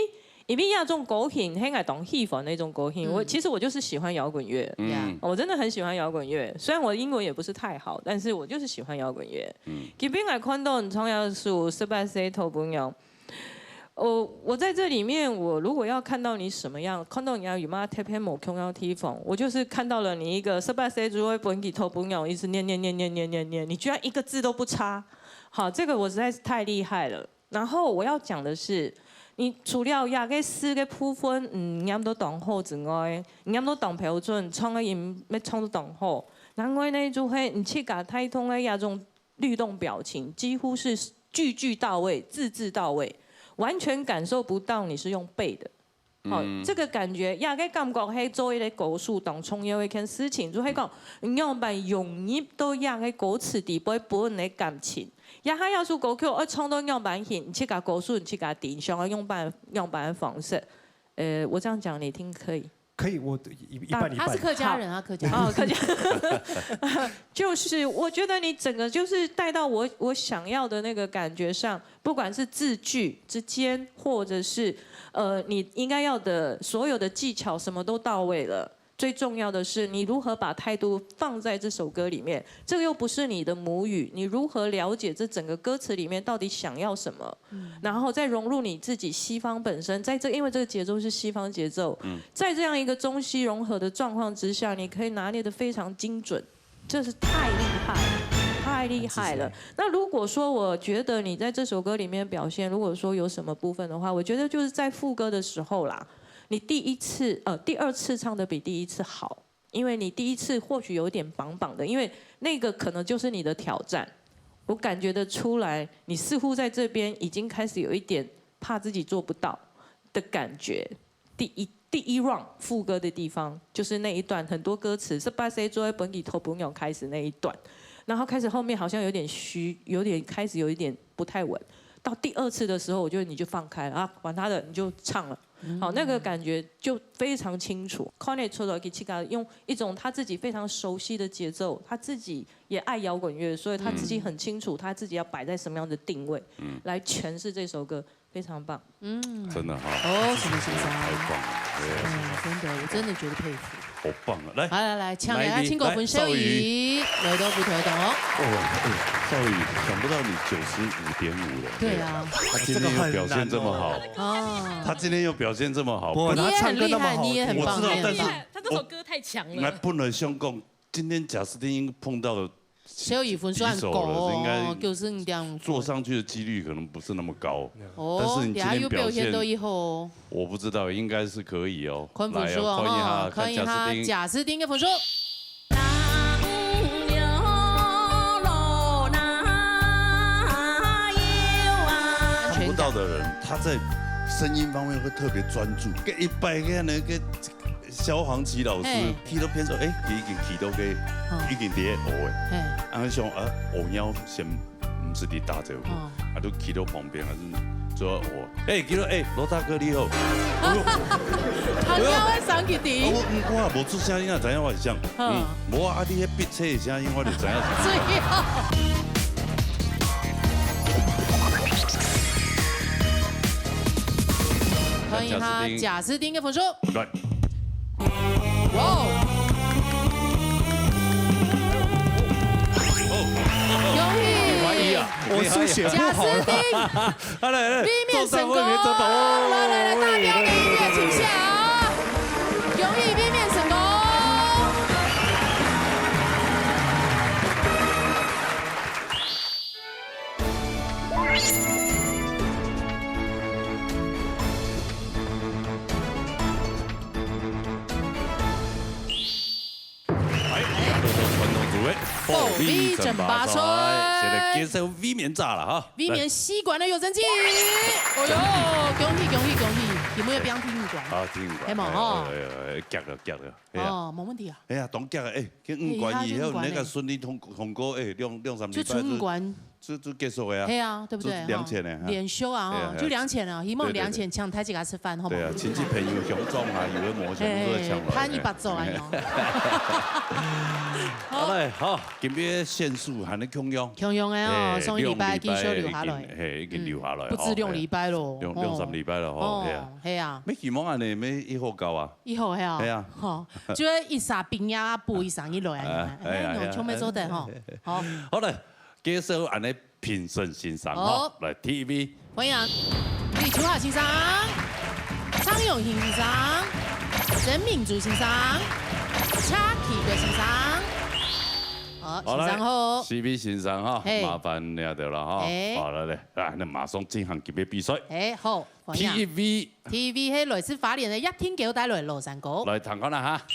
Speaker 6: 那种歌曲，很爱懂戏法那种歌曲。其实我就是喜欢摇滚乐，我真的很喜欢摇滚乐。虽然我英文也不是太好，但是我就是喜欢摇滚乐。基本来看到你从要数18岁头朋友。我在这里面，我如果要看到你什么样，看到你要有嘛特别某重要地方，我就是看到了你一个18岁就会本给头朋友一直念，你居然一个字都不差，好，这个我实在是太厉害了。然后我要讲的是，你除了亚个4个部分，啱都懂好之外，啱都懂標準，唱嘅音要唱得懂好，難怪呢就會你去搞太通嘅那種律動表情，幾乎是句到位，字到位。完全感受不到你是用背的，好，这个感觉，也个感觉係做一個故事當中有一件事情，就係講用把融入到也個歌詞地背本嘅感情，也係要說歌曲我唱到用版型，你去搞故事，你去搞定上用版方式，我這樣講你聽可以？
Speaker 14: 可以，我一半。
Speaker 2: 他是客家人啊，客家人。
Speaker 6: 客家。就是我觉得你整个就是带到我想要的那个感觉上，不管是字句之间，或者是你应该要的所有的技巧，什么都到位了。最重要的是，你如何把态度放在这首歌里面，这个又不是你的母语，你如何了解这整个歌词里面到底想要什么，然后再融入你自己西方本身，因为这个节奏是西方节奏，在这样一个中西融合的状况之下，你可以拿捏得非常精准，这是太厉害了，太厉害了。那如果说我觉得你在这首歌里面表现，如果说有什么部分的话，我觉得就是在副歌的时候啦。你第二次唱的比第一次好，因为你第一次或许有点绑绑的，因为那个可能就是你的挑战。我感觉得出来，你似乎在这边已经开始有一点怕自己做不到的感觉。第一 round 副歌的地方，就是那一段很多歌词是把谁作为本底头不用开始那一段，然后开始后面好像有点虚，开始有一点不太稳。到第2次的时候，我觉得你就放开了啊，管他的，你就唱了。好，那个感觉就非常清楚。Connie 出了给七嘎用一种他自己非常熟悉的节奏，他自己也爱摇滚乐，所以他自己很清楚他自己要摆在什么样的定位，来诠释这首歌，非常棒。
Speaker 1: 真的哈。
Speaker 2: 哦，什么欣赏？
Speaker 1: 太棒了，
Speaker 2: 真的，我真的觉得佩服。
Speaker 1: 好棒啊！
Speaker 2: 来，抢来亲狗分少宇，来都不推动哦。
Speaker 1: 少宇，想不到你95.5了。
Speaker 2: 对啊。
Speaker 1: 他今天又表现这么好。他今天又表现这么好。
Speaker 2: 你也很厉害，你也很棒。
Speaker 1: 我知道，但是
Speaker 5: 他这首歌太强了。
Speaker 1: 来，不能相共。今天贾斯汀碰到了。
Speaker 2: 小宇分算高哦，
Speaker 1: 应该
Speaker 2: 就是你这样
Speaker 1: 坐上去的几率可能不是那么高。
Speaker 2: 哦，
Speaker 1: 但是你今天表现
Speaker 2: 都以后，
Speaker 1: 我不知道，应该是可以哦。
Speaker 2: 看分数哦，看一下贾斯汀的分数。
Speaker 1: 看不到的人，他在声音方面会特别专注。跟一般个那个萧煌奇老师去到片说，已经去到个已经在学的，想学猫先不是伫打这个，就去到旁边还是做我，记得罗大哥你好。
Speaker 2: 朋友的双气弟。
Speaker 1: 我无出声，你哪知影我是谁？无啊，你迄笔车的声音我就知影是。
Speaker 2: 最好。欢迎他贾斯汀跟冯叔。
Speaker 1: 来。
Speaker 2: 哇！恭喜！
Speaker 14: 我书写不好。
Speaker 1: 来，
Speaker 2: B 面成功！来，大标的音乐请下。恭喜 B 面成功！
Speaker 1: 爆 V 争霸赛，现在接受 V 面炸了哈
Speaker 2: ！V 面吸管的有蒸汽，哦呦，恭喜！有没有标听玉管？
Speaker 1: 啊，听玉管。
Speaker 2: 系冇哦？
Speaker 1: 夹了。
Speaker 2: 哦，冇问题啊。
Speaker 1: 哎呀，当夹的跟五管以后那个顺利通过两3礼拜
Speaker 2: 就五管。
Speaker 1: 就结束了呀。
Speaker 2: 对啊，对不对？2
Speaker 1: 钱呢。
Speaker 2: 连休啊，就2钱啊，希望2钱请大家吃饭，好不好？
Speaker 1: 对啊，亲戚朋友相撞啊，有的模像都在抢了。
Speaker 2: 潘一把走啊！
Speaker 1: 好嘞，好，今边限速还能共用。
Speaker 2: 共用的哦，上1礼拜继续留下来。
Speaker 1: 已经留下来。
Speaker 2: 不止2礼拜咯。
Speaker 1: 2、3礼拜了吼。
Speaker 2: 系啊。
Speaker 1: 咩期望啊？你咩1号到啊
Speaker 2: ？1号系啊。
Speaker 1: 系啊。
Speaker 2: 好，就一撒冰呀，补一撒一落来。哎，从没做的哈。好。
Speaker 1: 好嘞，接受安尼评审欣赏哈，来 TV。
Speaker 2: 欢迎李楚华欣赏，苍永欣赏，曾敏竹欣赏，Chucky 的欣赏。好，欣赏后。
Speaker 1: CP 欣赏哈，麻烦你了哈。好了嘞，来，那马上进行级别比赛。
Speaker 2: 好。
Speaker 1: TV
Speaker 2: 係來自花蓮嘅一天九帶來羅山谷。
Speaker 1: 來彈講啦嚇。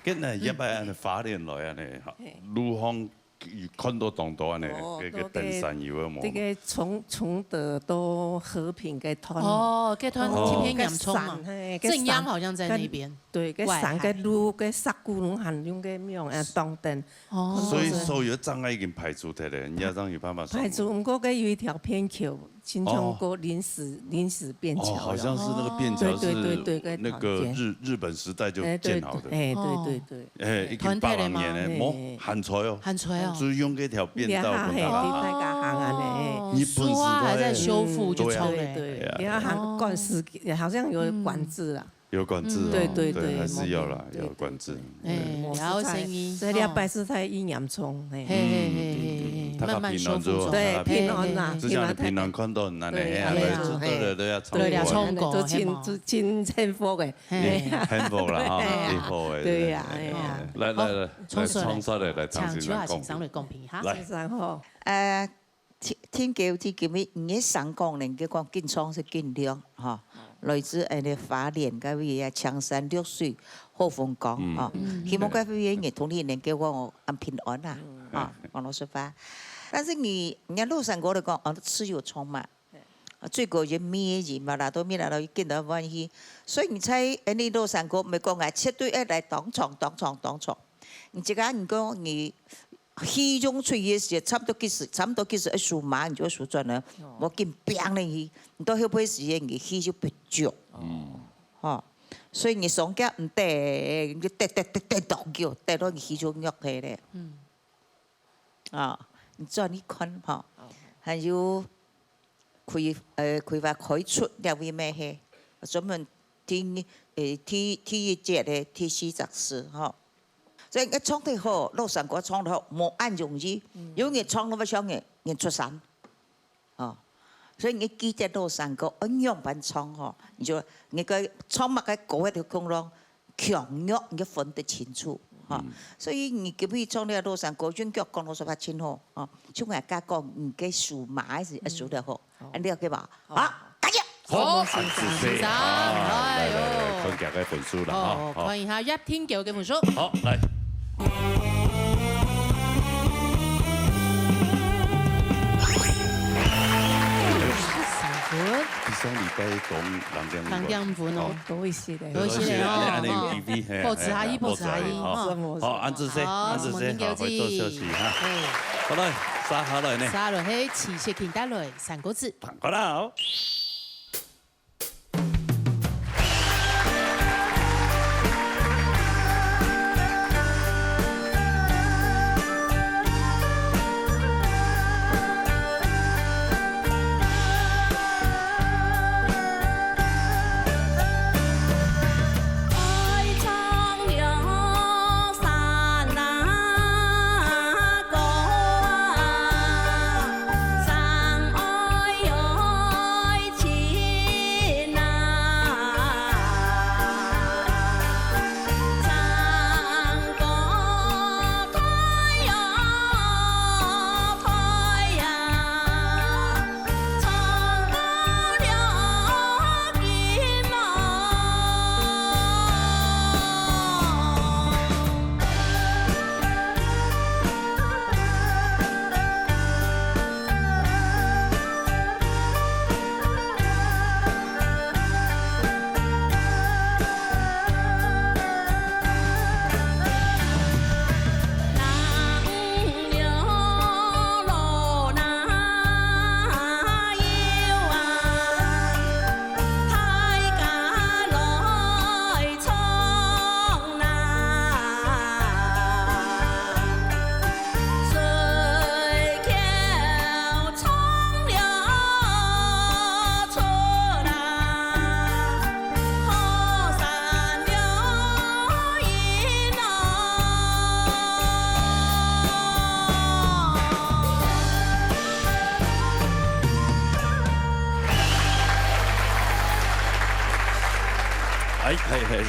Speaker 1: 跟啊一擺安尼花蓮來安尼，陸方看到當多安尼，個登山有冇？
Speaker 15: 這個崇德都和平嘅團。
Speaker 2: 哦，個團天平洋蔥嘛，正央好像在那邊。
Speaker 15: 對，個山個路個石鼓攏含用個廟誒當燈。
Speaker 1: 所以所有障礙已經排除掉了，你要讓有辦法。
Speaker 15: 排除，不過個有一條片橋。新昌过临时便桥，
Speaker 1: 好像是那个便桥是那个
Speaker 15: 对
Speaker 1: 日本时代就建好的。
Speaker 15: 哎，对，
Speaker 1: 哎，已经800年嘞，冇汉材哦，
Speaker 2: 汉材哦，
Speaker 1: 就是用这条便道。
Speaker 15: 嘿，大家行安尼。
Speaker 2: 苏花还在修复，就冲
Speaker 15: 对，你要行管事，好像有管制啦。
Speaker 1: 有管制，
Speaker 15: 对，
Speaker 1: 还是要啦，要管制。
Speaker 2: 然后声音，
Speaker 15: 所以你要拜师太阴阳冲，
Speaker 2: 慢慢修复，
Speaker 15: 对，平安啦，
Speaker 1: 只想平安看到难的，都要
Speaker 2: 冲过，
Speaker 15: 都真幸福的，
Speaker 1: 幸福啦哈，幸福的。
Speaker 15: 对呀，
Speaker 1: 来，冲出来，来
Speaker 2: 唱一下欣赏的公平哈，
Speaker 15: 欣赏好。
Speaker 16: 天橋之叫咩？唔係省講人嘅講建倉是建量嚇，來自誒花蓮嗰邊啊，長山綠水好風光哦。希望嗰邊嘅同你人叫我安平安啊，啊，講老實話。但是你路上過嚟講，吃有蟲嘛，最高就咩字嘛，嗱到咩嗱到見到關係，所以你猜你路上過咪講啊，絕對嚟當床。你這個你講你。戲中出嘢時，差唔多幾時一數碼，你就數轉啦。我見病咧戲，你到後尾時間你戲就別著，所以你上架唔得，你得到叫，得到你戲就喐起咧。你再你看嚇，還有佢話開出又會咩戲？專門聽體育節嘅第40次嚇。所以一唱得好，路上過唱得好，冇按容易，有人唱都不唱嘅，人出神，所以你記得路上過一樣般唱嗬，你就你個唱乜嘅嗰一條公路強弱你分得清楚，所以你基本唱呢路上過轉腳講到十八千好，將人家講你嘅數碼是一數得好，你要嘅話加油！
Speaker 2: 好，欣賞，
Speaker 1: 來，分夾嘅分數啦，
Speaker 2: 看一下一天橋嘅分數。
Speaker 1: 好，來。第三禮拜講人家
Speaker 2: 分哦，
Speaker 15: 多一些的，
Speaker 2: 多一些哦，保持下一，
Speaker 1: 好，安住先，回做休息哈。好來，沙下來呢？
Speaker 2: 沙來係持續見得來3個字。
Speaker 1: 好啦。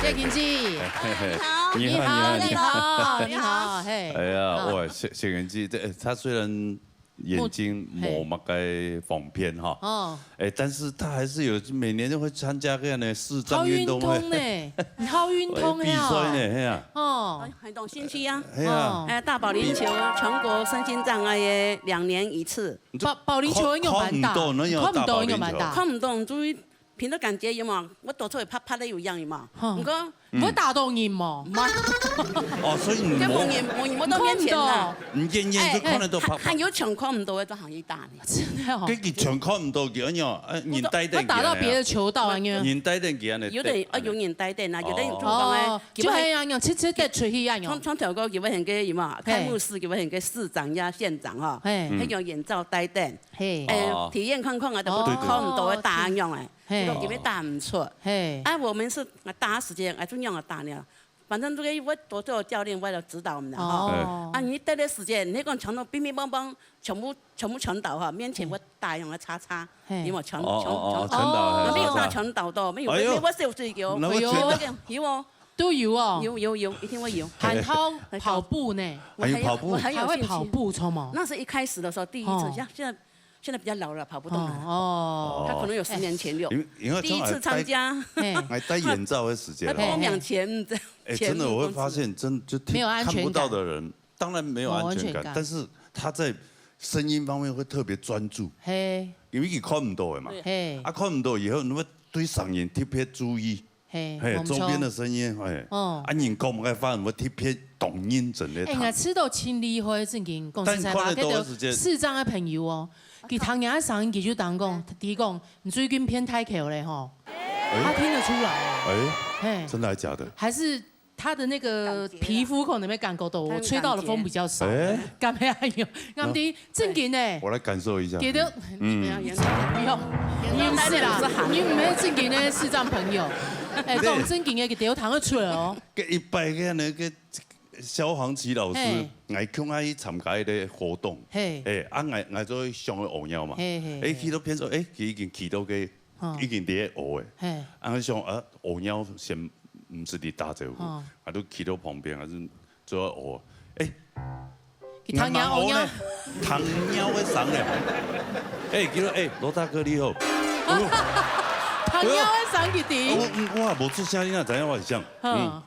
Speaker 2: 謝金記，你好，嘿。
Speaker 1: 哎呀，哇，謝金記，他雖然眼睛冇乜嘅縫片哈，但是他還是有每年都會參加嗰樣嘅視障運動會。
Speaker 2: 好運動
Speaker 1: 比賽呢，係啊。
Speaker 17: 運動興趣啊。
Speaker 1: 係啊。
Speaker 17: 大保齡球，全國身心障礙嘅2年1次。
Speaker 2: 保齡球應該蠻大，看唔到應該蠻大。
Speaker 17: 看唔到，注意。凭着感觉有嘛，我多出来拍的有样有嘛，唔过
Speaker 2: 唔會打到人嘛。
Speaker 1: 哦，所以唔
Speaker 17: 冇人冇到面前啦。
Speaker 1: 唔見人都看得到拍。
Speaker 17: 還有場看唔到嘅都行一打呢。
Speaker 2: 真的哦。
Speaker 1: 佢場看唔到嘅樣，人帶定。
Speaker 2: 我打到別的球道啊，
Speaker 1: 人帶定嘅呢？
Speaker 17: 有的有人帶定啊，有的中講咧，
Speaker 2: 就係樣樣切切的出去樣樣。
Speaker 17: 從頭個叫乜嘅有嘛？開幕式叫乜嘅市長呀、縣長哈，迄種眼罩帶定，體驗看看啊，都看唔到嘅打樣誒，個叫咩打唔出。啊，我們是打時間，啊，怎樣啊打呢？反正這個我多做教練，為了指導我們哈。啊，你待的時間，你講全都乒乒乓乓，全部傳導哈，面前我打樣嘅叉叉，有冇傳導？沒有打傳導的，沒有，我是有追求，有哦，
Speaker 2: 都有哦，
Speaker 17: 有，一定會有。
Speaker 2: 韓濤跑步呢？
Speaker 17: 我
Speaker 2: 還會跑步，錯嗎？
Speaker 17: 那是一開始的時候，第一次，現在比較老了，跑不動了。哦，他可能有10年前有。第一次參加，
Speaker 1: 還戴眼罩的時間。
Speaker 17: 多2千。
Speaker 1: 真的我會發現，真就看不到的人，當然沒有安全感，但是他在聲音方面會特別專注。因為佢看唔到嘅嘛。看唔到以後，你會對聲音特別注意。周邊的聲音，人講唔該發，我特別動音整咧。
Speaker 2: 我知道千里開正經公司才話，嗰度視障嘅朋友哦，佢聽人嘅聲音，佢就當講，佢講你最近偏太口咧吼，他聽得出來。
Speaker 1: 真的還假的？
Speaker 2: 還是他的那個皮膚可能沒感覺到，我吹到的風比較少。咁樣樣，啱啲正經呢？
Speaker 1: 我來感受一下。
Speaker 2: 記得，不用，你唔是啦，你唔係正經的視障朋友。講正經的佢都聽得出來哦。
Speaker 1: 一擺嘅那個蕭煌奇老師，我叫我去參加一個活動，我做上去學鳥嘛，去到變咗，佢已經去到個已經在學嘅，我想學鳥先唔是你打招呼，我都去到旁邊，還是做學，
Speaker 2: 唐鳥學鳥，
Speaker 1: 唐鳥嘅聲咧，叫做羅大哥你好。
Speaker 2: 唐鳥嘅聲佢點？
Speaker 1: 我也無出聲音啊，知影我是誰？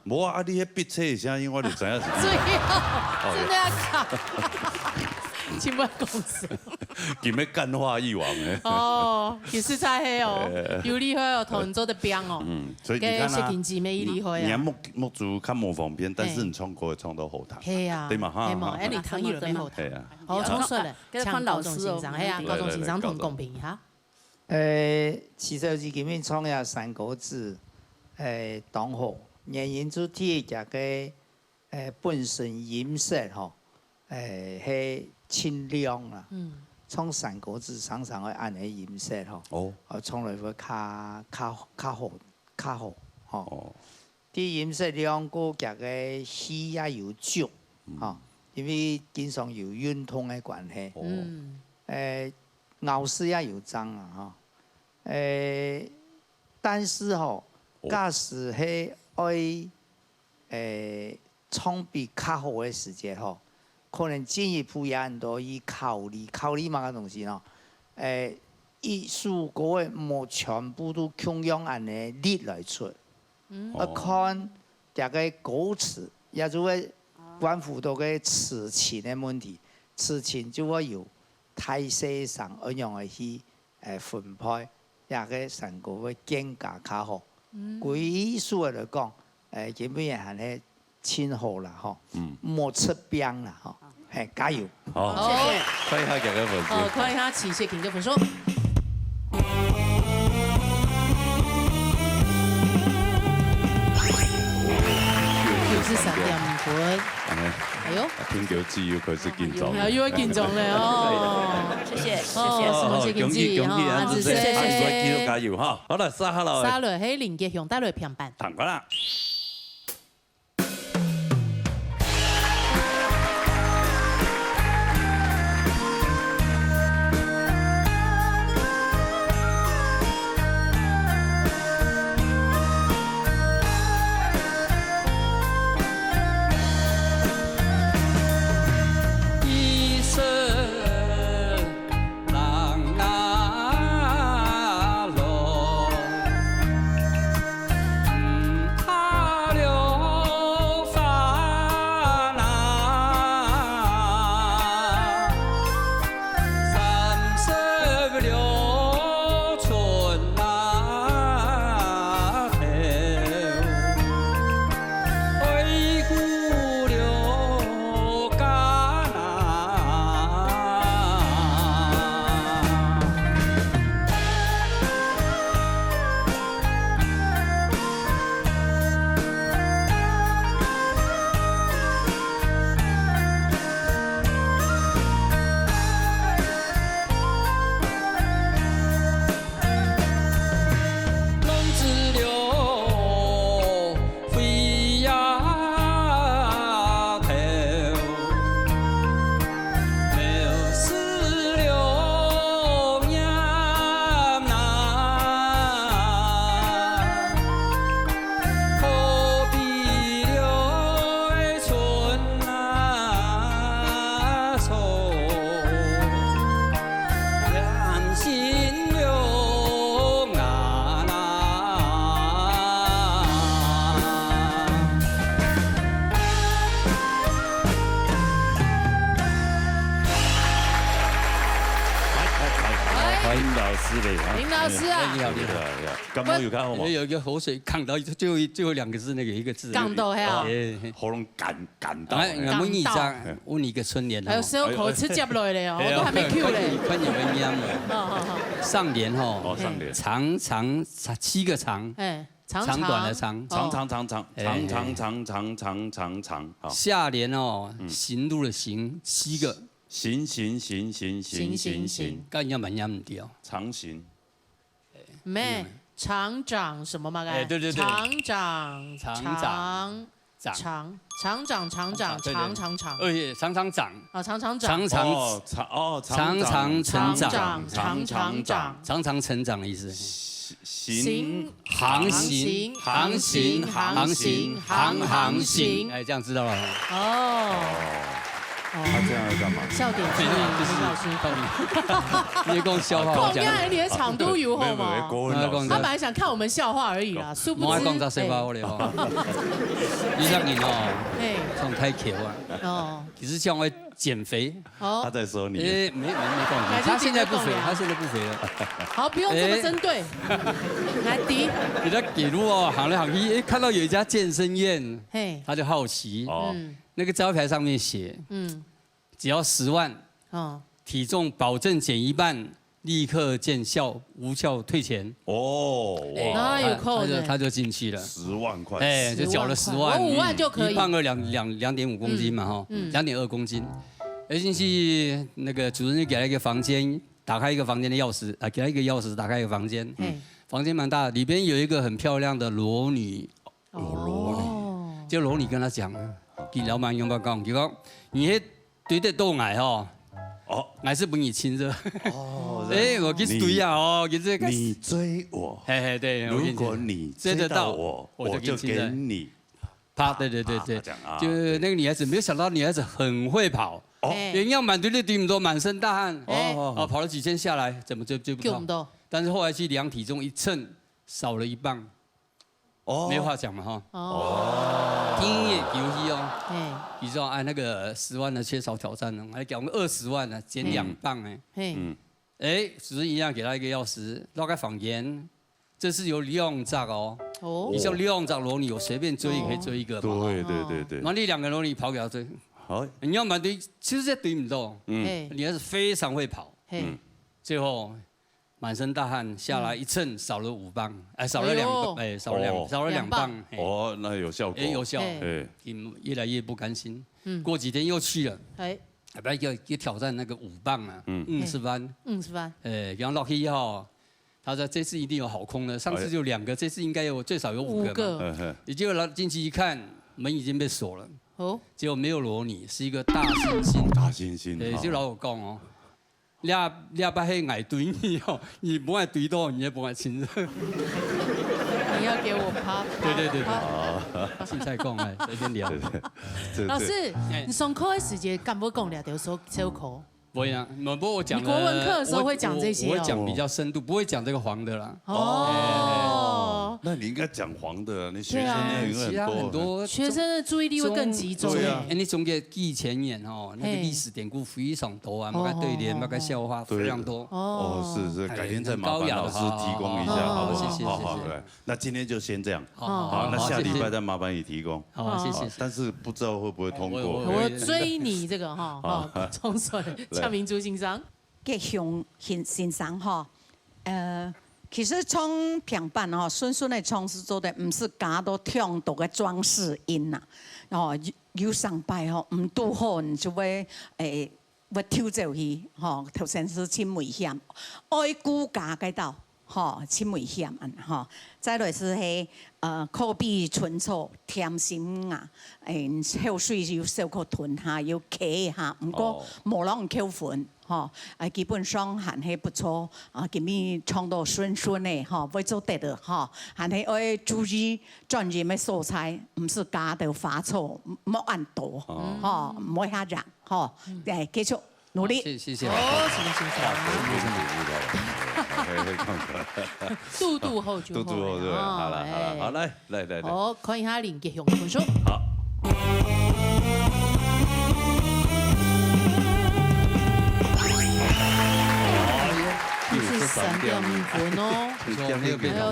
Speaker 1: 無啊，你迄筆車嘅聲音我就知影是。
Speaker 2: 最好，真的要卡。請問公司。
Speaker 1: 見咩幹話一王嘅？
Speaker 2: 哦，其實才係哦，有厲害哦，同人做的兵哦。
Speaker 1: 所以你看啦，
Speaker 2: 你
Speaker 1: 木竹看模仿片，但是你唱歌會唱到後台。
Speaker 2: 係啊，
Speaker 1: 對嘛哈？
Speaker 2: 你唐藝人後台。好，重說咧，唱高中欣賞，係啊，高中欣賞同公平哈。
Speaker 18: 其實是咁樣創下三國志，當好原因就第一個本身音色吼，係清亮啦。創三國志常常會按啲音色吼，從來會較好吼。啲音色兩個夾個氣也有足，吼，因為經常有運動嘅關係。咬絲也有髒啊，但是吼，假使係愛創比較好嘅時間吼，可能進一步也很多以考慮嘛個東西咯。藝術嗰個冇全部都共用按嘅力來出，看大概歌詞，也就會關乎到個詞情嘅問題，詞情就會有。態勢上一樣嘅去分配，也個成個會更加較好。對藝術嚟講，基本上係親好啦，嗬，莫出兵啦，嗬，加油！
Speaker 1: 好，謝謝。歡迎下幾個粉絲。
Speaker 2: 歡迎下齊謝幾個粉絲。是3點半。哎呦！
Speaker 1: 聽叫知要佢是建總。
Speaker 2: 要建總咧哦！謝謝，恭喜恭喜哈！謝謝，
Speaker 1: 繼續加油哈！好啦，沙落。
Speaker 2: 沙落喺連結向大來平板。
Speaker 1: 彈過啦。嘞，
Speaker 2: 林老师啊，
Speaker 12: 你好，
Speaker 1: 感冒有看好吗？
Speaker 12: 有一个口水淌到最后2个字，那个有一个字。
Speaker 2: 港豆还有，
Speaker 1: 喉咙干到。
Speaker 12: 我问你一张，问你一个春联。
Speaker 2: 还有舌口吃接不来的哦，我都还没 Q 嘞。
Speaker 12: 看你们样的。
Speaker 2: 好。
Speaker 12: 上联哈。
Speaker 1: 上联。
Speaker 12: 长7个长。长短的长。
Speaker 1: 长。
Speaker 12: 下联哦，行路的行7个。
Speaker 1: 行，
Speaker 12: 干要蛮唔掉。
Speaker 1: 长行。
Speaker 2: 没。厂长什么嘛？哎，
Speaker 12: 对，
Speaker 2: 厂长，
Speaker 12: 长，
Speaker 2: 长长，
Speaker 12: 成长的意思。航行，哎，这样知道了。
Speaker 2: 哦。
Speaker 1: 他这样要干嘛？
Speaker 2: 笑点就是老师
Speaker 12: 靠你，你讲笑话。
Speaker 2: 讲呀，你的场都有好吗？他本来想看我们笑话而已啦，殊不知。
Speaker 12: 我讲杂碎话我咧吼。你像你哦，唱太巧啊。哦。其实叫我减肥。
Speaker 1: 哦。他在说你。
Speaker 12: 没讲。他现在不肥了。
Speaker 2: 好，不用这么针对。来迪。
Speaker 12: 你在给路哦，行来行去，看到有一家健身院，他就好奇。哦。那个招牌上面写，只要10万，体重保证减1半，立刻见效，无效退钱。
Speaker 1: 哦，
Speaker 2: 那有扣的，
Speaker 12: 他就进去了。
Speaker 1: 10万块，
Speaker 12: 哎，就缴了10万，
Speaker 2: 我5万就可以。
Speaker 12: 1磅2.5公斤嘛，哈，2.2公斤。进去那个主人就给了一个房间，打开一个房间的钥匙，给他一个钥匙，打开一个房间，房间蛮大，里边有一个很漂亮的裸女。就裸女跟他讲。给老板用不讲，就讲你迄对得到爱吼，还是不你亲热。我去对啊哦，
Speaker 1: 你追我，
Speaker 12: 对，
Speaker 1: 如果你追得到我，我就给你。
Speaker 12: 对，就那个女孩子，没有想到女孩子很会跑，人要满对不多，满身大汗，跑了几圈下来，怎么追不到？但是后来去量体重一称，少了1磅。没话讲嘛哈。听也游戏哦。比如说那个10万的缺少挑战呢，还给我们20万呢，减2磅哎。主人一样给他一个钥匙，绕开房间，这是有2张哦。你像2张裸女，我随便追也可以追一个嘛。
Speaker 1: 对。
Speaker 12: 那你2个裸女跑给他追，好，你要满堆，其实这堆不到。你还是非常会跑。最后。满身大汗下来一称少了5磅，少了2磅，
Speaker 1: 那有效果，
Speaker 12: 有效，越来越不甘心，过几天又去了，不要挑战那个5磅啊，50万，然后落去以后，他说这次一定有好空的，上次就2个，这次应该有最少有5个，也结果进去一看，门已经被锁了，结果没有裸女，是一个大猩猩，就老有讲哦。你把迄爱对你哦，你不爱对到，你也不爱亲热。
Speaker 2: 你要给我趴。
Speaker 12: 对。现在讲哎，随便聊。
Speaker 2: 老师，你上课的时间敢不讲聊到小课？
Speaker 12: 不会啊，不过我讲。
Speaker 2: 你国文课的时候会讲这些
Speaker 12: 我会讲比较深度，不会讲这个黄的啦。
Speaker 1: 那你应该讲黄的，你学生那很多，
Speaker 2: 学生的注意力会更集中。
Speaker 1: 对啊，
Speaker 12: 你总结记前言哦，那个历史典故非常多啊，那个对联、那个笑话非常多。
Speaker 1: 是，改天再麻烦老师提供一下，好不好？
Speaker 12: 谢谢。
Speaker 1: 那今天就先这样，
Speaker 12: 好，
Speaker 1: 那下礼拜再麻烦你提供。
Speaker 12: 好，谢谢。
Speaker 1: 但是不知道会不会通过。
Speaker 2: 我追你这个哈，冲水呛民族欣赏。
Speaker 11: 嘅欣赏哈，其实创平板哦，顺的创是做的，唔是加到跳到嘅装饰音呐。有上拜吼，唔拄好，你就会要跳走去，头先是真危险，爱顾家嗰度，真危险啊，再来是可比春草甜心啊，口水要小可吞下，要咳下，唔过无人口粉。基本上还是不错，今日唱到顺的，会做得的，还是要注意专业的素材，唔是加到花草，莫按多，莫吓人，继续努力。
Speaker 12: 谢谢。
Speaker 2: 肚肚后就
Speaker 1: 肚肚后对，好了，好来。
Speaker 2: 好，看一下林杰雄的分数。
Speaker 1: 好。
Speaker 2: 3點5分哦。哎呦，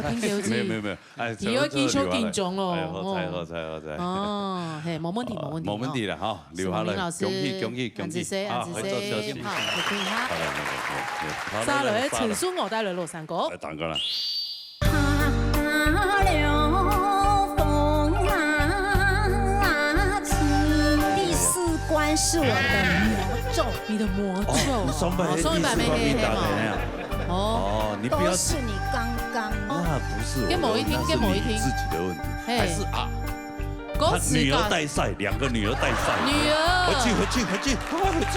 Speaker 2: 聽到字。
Speaker 1: 沒有，哎，
Speaker 2: 你要繼續緊張咯。
Speaker 1: 好彩。
Speaker 2: 哦，嘿，冇問題。
Speaker 1: 冇問題啦，哈，留下來，恭喜。
Speaker 2: 安子 C，
Speaker 1: 好，回到小心。
Speaker 2: 好，聽下。
Speaker 1: 好，
Speaker 2: 再來情書我帶來羅山歌。
Speaker 1: 當個啦。
Speaker 3: 关是我的魔咒，
Speaker 2: 你的魔咒。
Speaker 1: 双百没黑黑嘛。哦，你不要。
Speaker 3: 都是你刚刚。
Speaker 1: 那不是我。
Speaker 2: 跟某一听，
Speaker 1: 自己的问题，还是啊？他女儿带赛，2个女儿带赛。
Speaker 2: 女儿。
Speaker 1: 回去，快回去。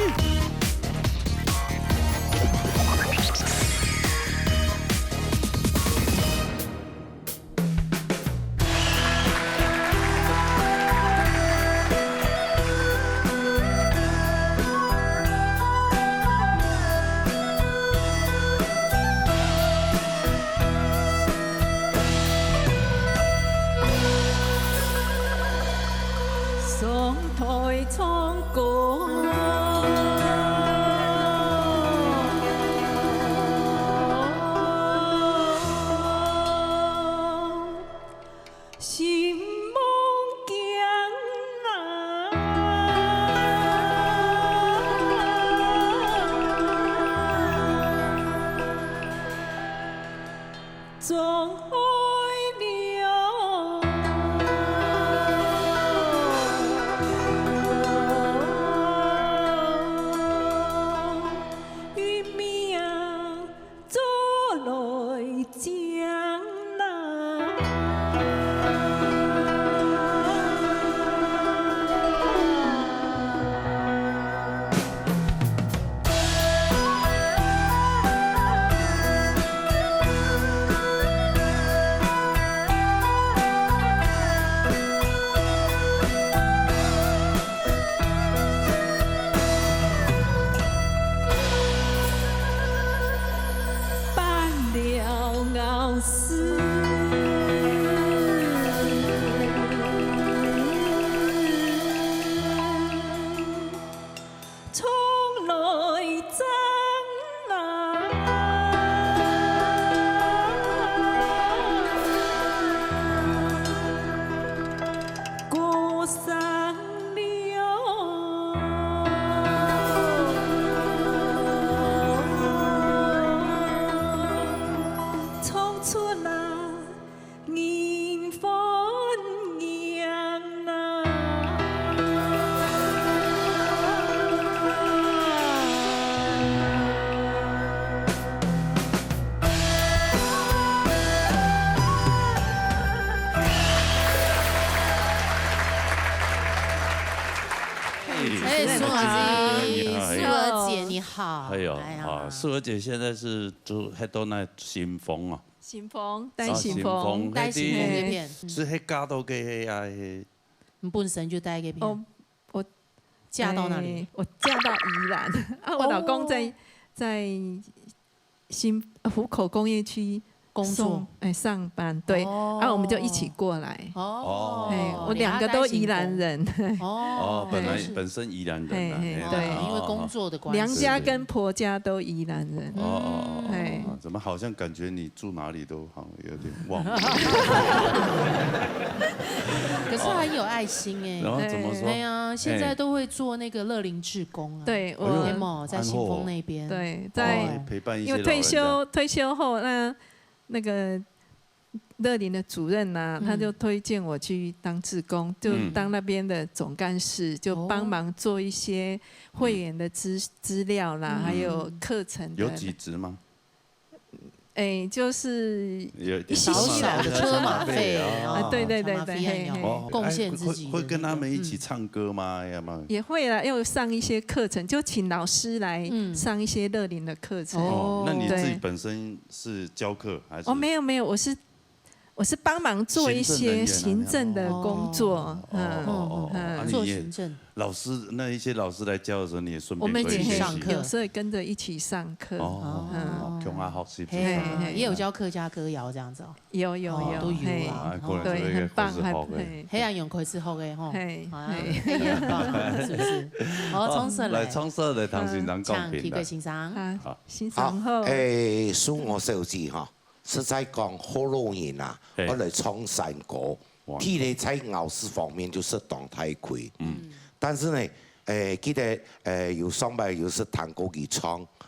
Speaker 1: 哎呦，啊，素娥姐现在是都还都那新风啊，
Speaker 6: 新风带新风
Speaker 2: 带新风那片，
Speaker 1: 是迄嫁到给啊，
Speaker 2: 你本身就带给片。
Speaker 6: 哦，我
Speaker 2: 嫁到哪里？
Speaker 6: 我嫁到宜兰啊，我老公在湖口工业区
Speaker 2: 工作，
Speaker 6: 上班，对，然后我们就一起过来。
Speaker 2: 哦，
Speaker 6: 我2个都宜兰人。
Speaker 1: 哦，本身宜兰人，
Speaker 6: 对，
Speaker 2: 因为工作的关系，
Speaker 6: 娘家跟婆家都宜兰人。
Speaker 1: 哦，怎么好像感觉你住哪里都好像有点忘了。
Speaker 2: 可是很有爱心哎。
Speaker 1: 然后怎么说？
Speaker 2: 对啊，现在都会做那个乐龄志工啊。
Speaker 6: 对，
Speaker 2: 我在新丰那边。
Speaker 6: 对，在
Speaker 1: 陪伴一些
Speaker 6: 因为退休后那个乐龄的主任呐，他就推荐我去当志工，就当那边的总干事，就帮忙做一些会员的资料啦，还有课程。
Speaker 1: 有几职吗？
Speaker 6: 就是
Speaker 2: 少少的车马费
Speaker 6: 啊，对，
Speaker 2: 贡献自己。
Speaker 1: 会跟他们一起唱歌吗？
Speaker 6: 也会啦，要上一些课程，就请老师来上一些乐龄的课程。
Speaker 1: 哦，那你自己本身是教课还是？
Speaker 6: 哦，没有，
Speaker 19: 我是帮忙做一些行政的工作，
Speaker 10: 做行政。
Speaker 1: 老师那一些老师来教的时候，你也顺便
Speaker 19: 我们
Speaker 1: 一起
Speaker 19: 上课，有时候跟着一起上课。
Speaker 1: 穷啊，好习
Speaker 10: 也有教客家歌谣这样子哦。
Speaker 19: 有
Speaker 10: 都有
Speaker 1: 啊，
Speaker 19: 对，很棒，
Speaker 10: 黑暗用开始学的吼，
Speaker 19: 嘿，
Speaker 10: 也很棒，是不是？好，创设
Speaker 1: 来创设的唐先生讲评
Speaker 10: 的，欣赏，
Speaker 19: 欣赏好。
Speaker 20: 苏我手指哈。是在讲好多人啊，我来唱山歌，佢哋在咬字方面就是当太亏。但是呢，記得有上班有時彈過佢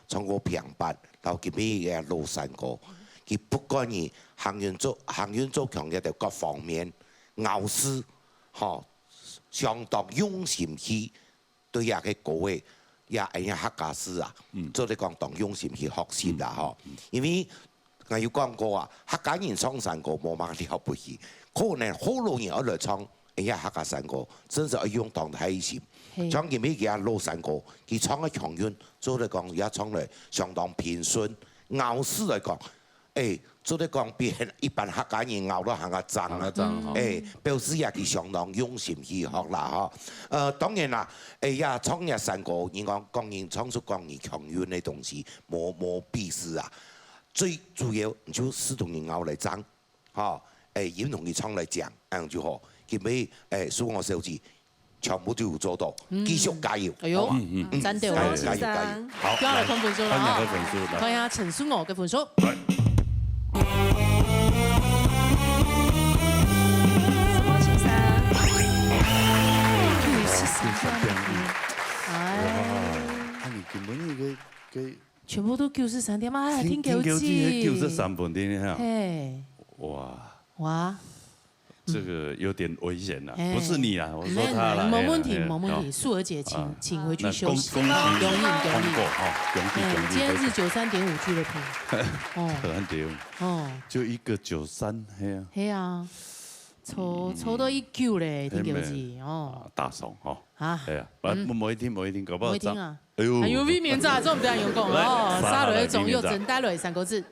Speaker 20: 唱過平板，然後佢咩嘅老山歌，佢不管你行運做強嘅就各方面咬字，相當用心去對下嘅歌嘅，也係客家詩啊，做嚟講當用心去學習啦，因為。我有講過啊，客家人唱山歌冇乜了不起，可能好多人嚟唱人家客家山歌，真係要用當太心。唱佢咩嘅老山歌，佢唱嘅長韻，做嚟講也唱嚟相當平順。咬字嚟講，做嚟講比一般客家人咬到行個爭，表示也佢相當用心去學啦當然啦，也唱嘅山歌，你講人唱出講人長韻嘅東西，冇必須啊。最主要就是同人咬嚟爭，演同佢唱嚟講，咁樣就好。佢咪蘇我小子全部都要做到，繼續加油。
Speaker 10: 哎呦，真的哦，
Speaker 20: 加油！
Speaker 10: 好，接下來看分數啦，看下陳蘇娥嘅分數。全部都93點啊！聽九字
Speaker 1: ，93分點哈。
Speaker 10: 嘿，哇，
Speaker 1: 這個有點危險啦，不是你啊，我說他啦。
Speaker 10: 冇問題，冇問題。素娥姐，請回去休息。恭喜，恭喜！今天是93.5俱樂部。
Speaker 1: 很屌。就一個93，係啊。
Speaker 10: 係啊，抽到1Q咧，聽九字哦。
Speaker 1: 大爽哦。
Speaker 10: 啊。
Speaker 1: 係啊，冇一聽，搞不好。
Speaker 10: 冇一聽啊。哎呦，V 面咋？這我們等下有講哦。沙雷總又整帶來3個字。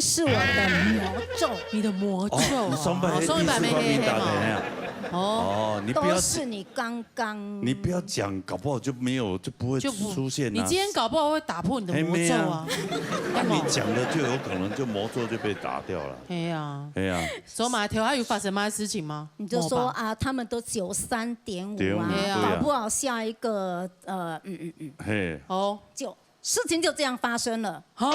Speaker 21: 是我的魔咒，
Speaker 10: 你的魔咒，
Speaker 1: 双百没黑吗？
Speaker 21: 哦，你不要，都是你刚刚，
Speaker 1: 你不要讲，搞不好就没有，就不会出现。
Speaker 10: 你今天搞不好会打破你的魔咒啊！
Speaker 1: 你讲的就有可能就魔咒就被打掉了。
Speaker 10: 哎呀，
Speaker 1: 哎呀，
Speaker 10: 走马条还有发生什么事情吗？
Speaker 21: 你就说啊，他们都93.5啊，搞不好下一个
Speaker 1: 嘿，
Speaker 21: 哦，就。事情就这样发生了。
Speaker 10: 好，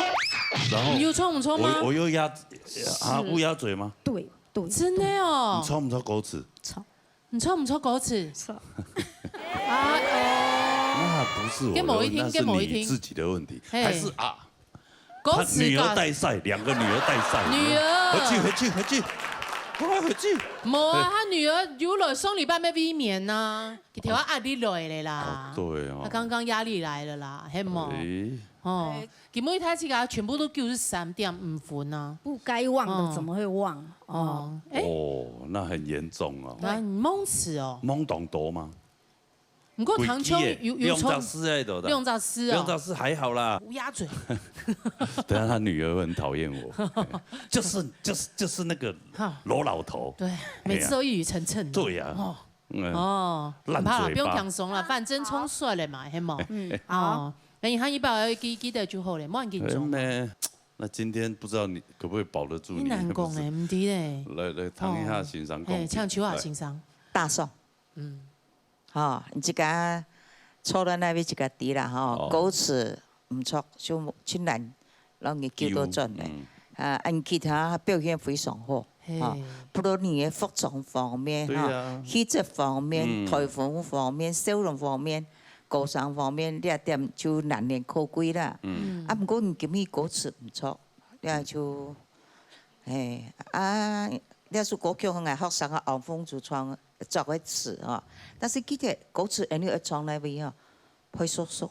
Speaker 1: 然后
Speaker 10: 你有抽不抽吗？
Speaker 1: 我又压乌鸦嘴吗？
Speaker 21: 对对，
Speaker 10: 真的哦。
Speaker 1: 你抽不抽狗齿？
Speaker 21: 抽。
Speaker 10: 你抽不抽狗齿？
Speaker 21: 抽。
Speaker 1: 那不是我的问题，那是你自己的问题，还是啊？他女儿带赛，2个女儿带赛，
Speaker 2: 女儿
Speaker 1: 回去，快回去。
Speaker 2: 没啊，他女儿有了送礼拜要避免呐，给条压力来了啦。
Speaker 1: 对啊。
Speaker 2: 他刚刚压力来了啦，嘿么？哦，根本他这个全部都就是3点5分啊。
Speaker 21: 不该忘的怎么会忘？
Speaker 1: 哦，那很严重哦。
Speaker 2: 那你懵死哦？
Speaker 1: 懵懂多吗？
Speaker 2: 不过唐琼有
Speaker 1: 从
Speaker 2: 用到诗
Speaker 1: 还好啦。
Speaker 2: 乌鸦嘴。
Speaker 1: 等下他女儿很讨厌我，就是那个罗老头。
Speaker 2: 对，每次都一语成谶。
Speaker 1: 对呀。
Speaker 2: 烂嘴巴。不用强怂了，反正冲出来嘛，嘿嘛。好。那你看一百记得就好了，莫紧张。
Speaker 1: 那今天不知道你可不可以保得住你？
Speaker 2: 难讲诶，唔知咧。
Speaker 1: 来唱一下欣赏歌。
Speaker 2: 唱秋下欣赏。
Speaker 16: 大宋。哦，这个错了那边一个字啦，吼，歌词唔错，就真难让你叫到准的。按其他表现非常好，不论你的服装方面、气质方面、台风方面、笑容方面、歌唱方面，这点就难能可贵啦。不过你今日歌词唔错，你就，你是歌曲嘅學生嘅黃風主創作嘅詞啊，但是記得歌詞人哋唱嚟位啊，會說說。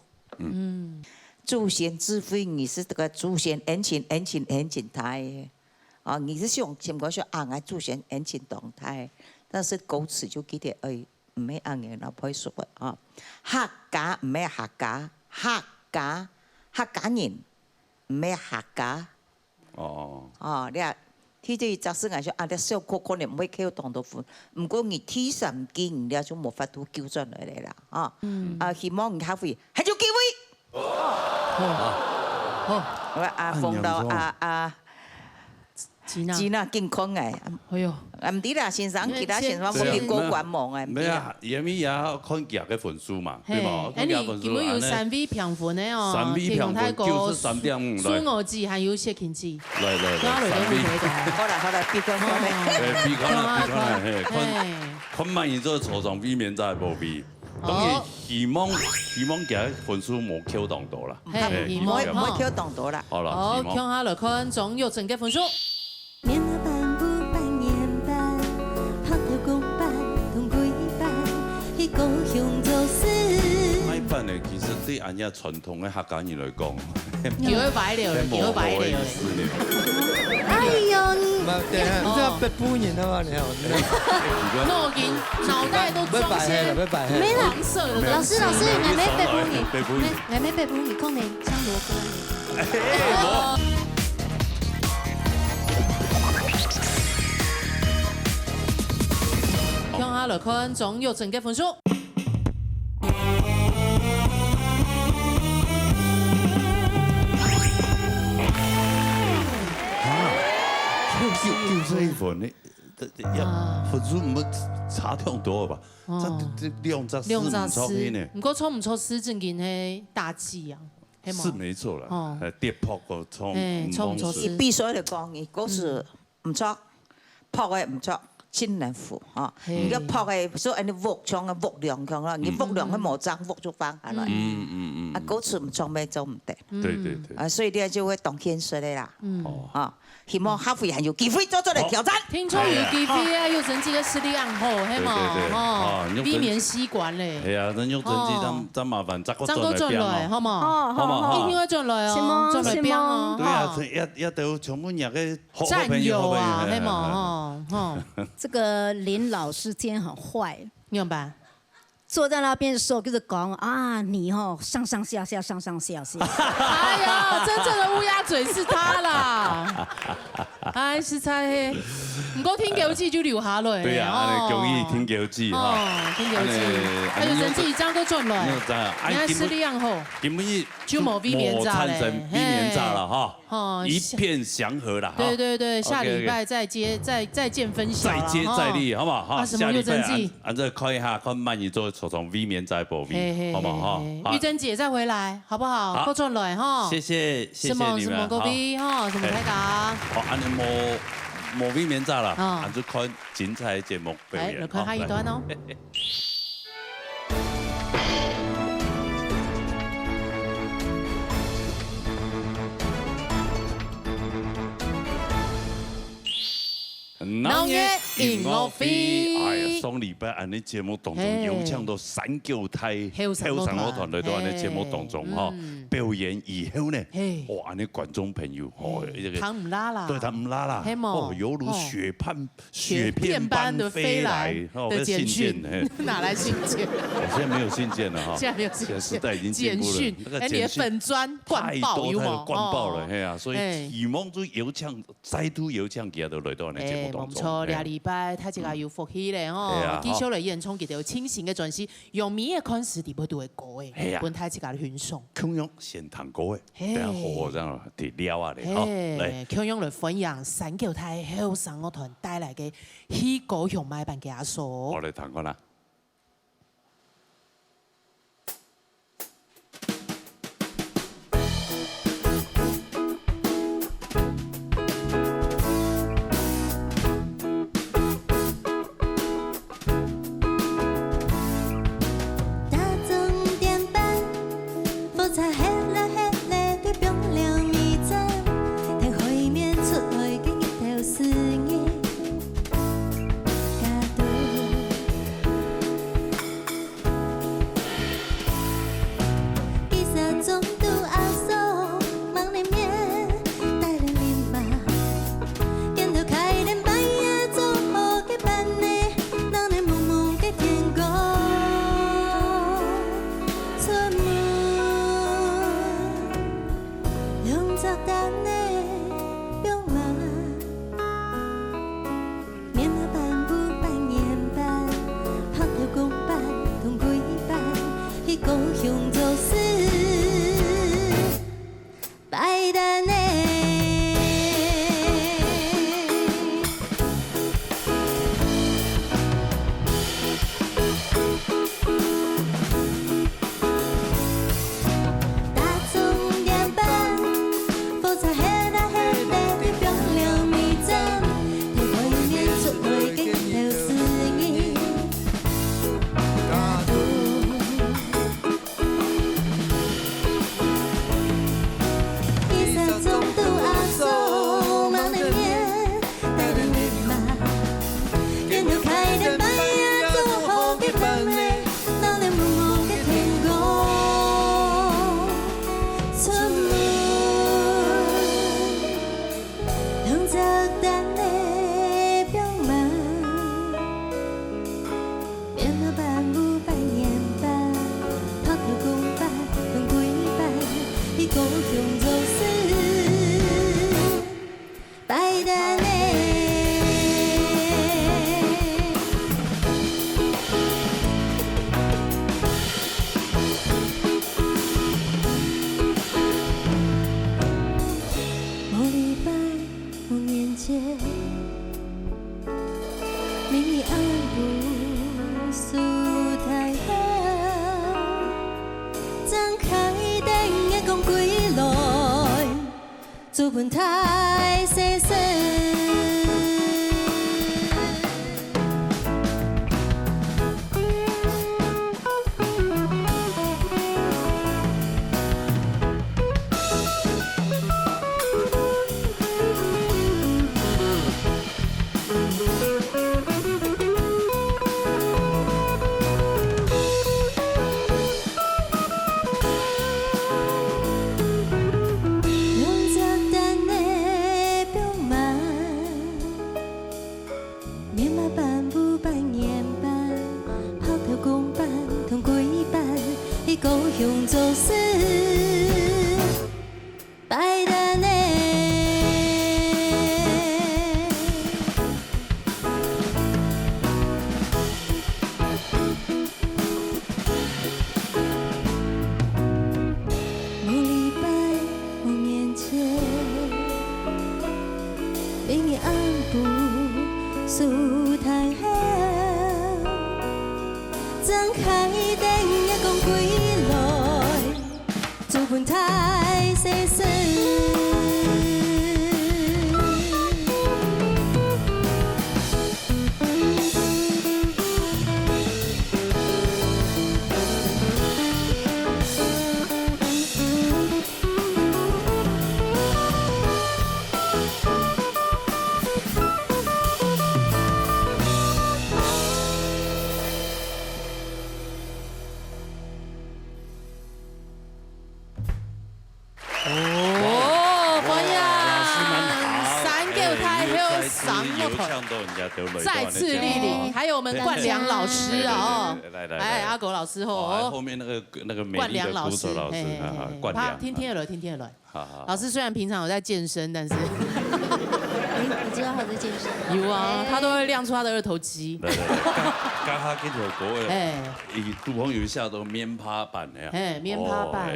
Speaker 16: 祖先智慧，你是這個祖先恩情態啊，你是想前嗰說啱嘅祖先恩情動態，但是歌詞就記得唔係啱嘅，那會說啊，客家唔係客家，客家人唔係客家。你話。ที่จะจัดซึ่งอาจจะอาจจะเซลล์คนเนี่ยไม่เข้าตรงตัวฝุ่นมันก็มีที่สำคัญเนี่ยจะหมดฟัดทุกคิวจนเลยล่ะ希望你咖啡ให้จุกี่วิว่าฟงดาวจีน่า健康嘅唔知啦，先生其他先生冇見過觀望嘅。
Speaker 1: 咩啊？也咪也看夾嘅分數嘛，對嘛？
Speaker 2: 看夾分數。你有3V 評分的哦。
Speaker 1: 3V 評分就是3.5。
Speaker 2: 蘇我字還有謝慶字。
Speaker 1: 來，
Speaker 16: 好啦，別講
Speaker 1: 啦，看萬一做初中 V 面再無 V。當然希望夾分數冇扣動到啦。
Speaker 16: 唔會扣動到啦。
Speaker 1: 好啦，
Speaker 2: 好，看下來看總有整個分數。
Speaker 3: 年老伴舞伴年伴，拍條公伴同鬼伴，去故鄉做事。
Speaker 1: 買辦嘅其實對俺家傳統嘅客家人來講，
Speaker 2: 叫佢擺料，叫佢擺料。
Speaker 3: 哎呀！
Speaker 18: 唔係北部人啊嘛，你好。
Speaker 2: 我見腦袋都裝些黃色的。
Speaker 3: 老師，我沒北部人，我沒北部人，可能唱羅歌。
Speaker 2: 看下來看總有整個分數。
Speaker 1: 就這一份呢，分數唔差挺多吧？這2雜4唔錯嘅呢。
Speaker 2: 唔過錯唔錯是正經係大忌啊。
Speaker 1: 是沒錯啦，跌撲個錯唔錯。
Speaker 16: 你必須嚟講，你嗰時唔錯，撲嘅唔錯。真難負啊！而家撲係所以你握唱嘅握量強啦，你握量喺冇爭握咗翻下來。嗰次唔唱咩就唔得。
Speaker 1: 對。
Speaker 16: 所以呢就會當天說的啦。希望客戶還有機會做出嚟挑戰。
Speaker 2: 聽說有機會啊，有成績嘅實力很好，係嘛？避免吸管咧。
Speaker 1: 係啊，咱用成績真麻煩，
Speaker 2: 爭個進來，好冇？一定要進來哦，進來邊哦。
Speaker 1: 對啊，一到全部人嘅
Speaker 2: 戰友啊，係嘛？
Speaker 21: 这个林老師今天很壞，
Speaker 2: 你怎麼辦？
Speaker 21: 坐在那邊的時候，就是講啊，你哦上上下下。
Speaker 2: 哎呀，真正的烏鴉嘴是他啦！哎，是猜，唔過聽叫字就留下來。
Speaker 1: 對啊，容易聽叫字哈。
Speaker 2: 聽叫字，還有人自己爭都進來。你看實力樣好，
Speaker 1: 根本
Speaker 2: 就冇避免炸嘞，
Speaker 1: 避免炸了哈，一片祥和啦。
Speaker 2: 對，下禮拜再見分曉。
Speaker 1: 再接再厲，好不好？
Speaker 2: 下禮拜
Speaker 1: 按照看一下，看慢一做從 V 面再播 V， 好不好？
Speaker 2: 玉珍姐再回來，好不好？過轉來哈。
Speaker 1: 謝謝你們。
Speaker 2: 什麼個 V 哈？什麼大家？
Speaker 1: 好，按你冇 V 面炸了，按就看精彩節目表演。
Speaker 2: 來看下一段哦。闹热音乐会，
Speaker 1: 哎呀，上礼拜安尼节目当中有唱到三九台后生乐团来到安尼节目当中哈表演以后呢，哇，安尼观众朋友哦，这个
Speaker 2: 他唔拉啦，
Speaker 1: 对他唔拉啦，哦，犹如雪片般的飞来
Speaker 2: 的简讯，哪来信件？
Speaker 1: 现在没有信件了哈，
Speaker 2: 现在没有信件，
Speaker 1: 时代已经进步了。
Speaker 2: 那个你的粉砖灌爆有冇？
Speaker 1: 灌爆了，嘿啊，所以希望都有唱，再度有唱其他都来到安尼节目当中。
Speaker 2: 冇錯，2禮拜睇一個有福氣咧吼，繼續嚟演唱佢哋有清醒嘅專輯，用面嘅款式點會都會歌嘅，本睇一個欣賞。
Speaker 1: 強勇先彈歌嘅，等下好這樣嚟撩下嚟，好嚟。
Speaker 2: 強勇嚟分享三九台後生樂團帶來嘅喜高雄買辦嘅阿嫂。
Speaker 1: 我嚟彈過啦。
Speaker 3: 做盆太细细。
Speaker 1: 油腔都人家都
Speaker 2: 再次莅临，还有我们冠良老师哦，来阿狗老师哦，
Speaker 1: 后面那个美丽的鼓手老师，冠良，
Speaker 2: 听得来。老师虽然平常有在健身，但是
Speaker 21: 你知道他在健身？
Speaker 2: 有啊，他都会亮出他的二头肌。
Speaker 1: 对，刚他跟条狗诶，以杜峰有一下都面趴板的呀，
Speaker 2: 面趴板，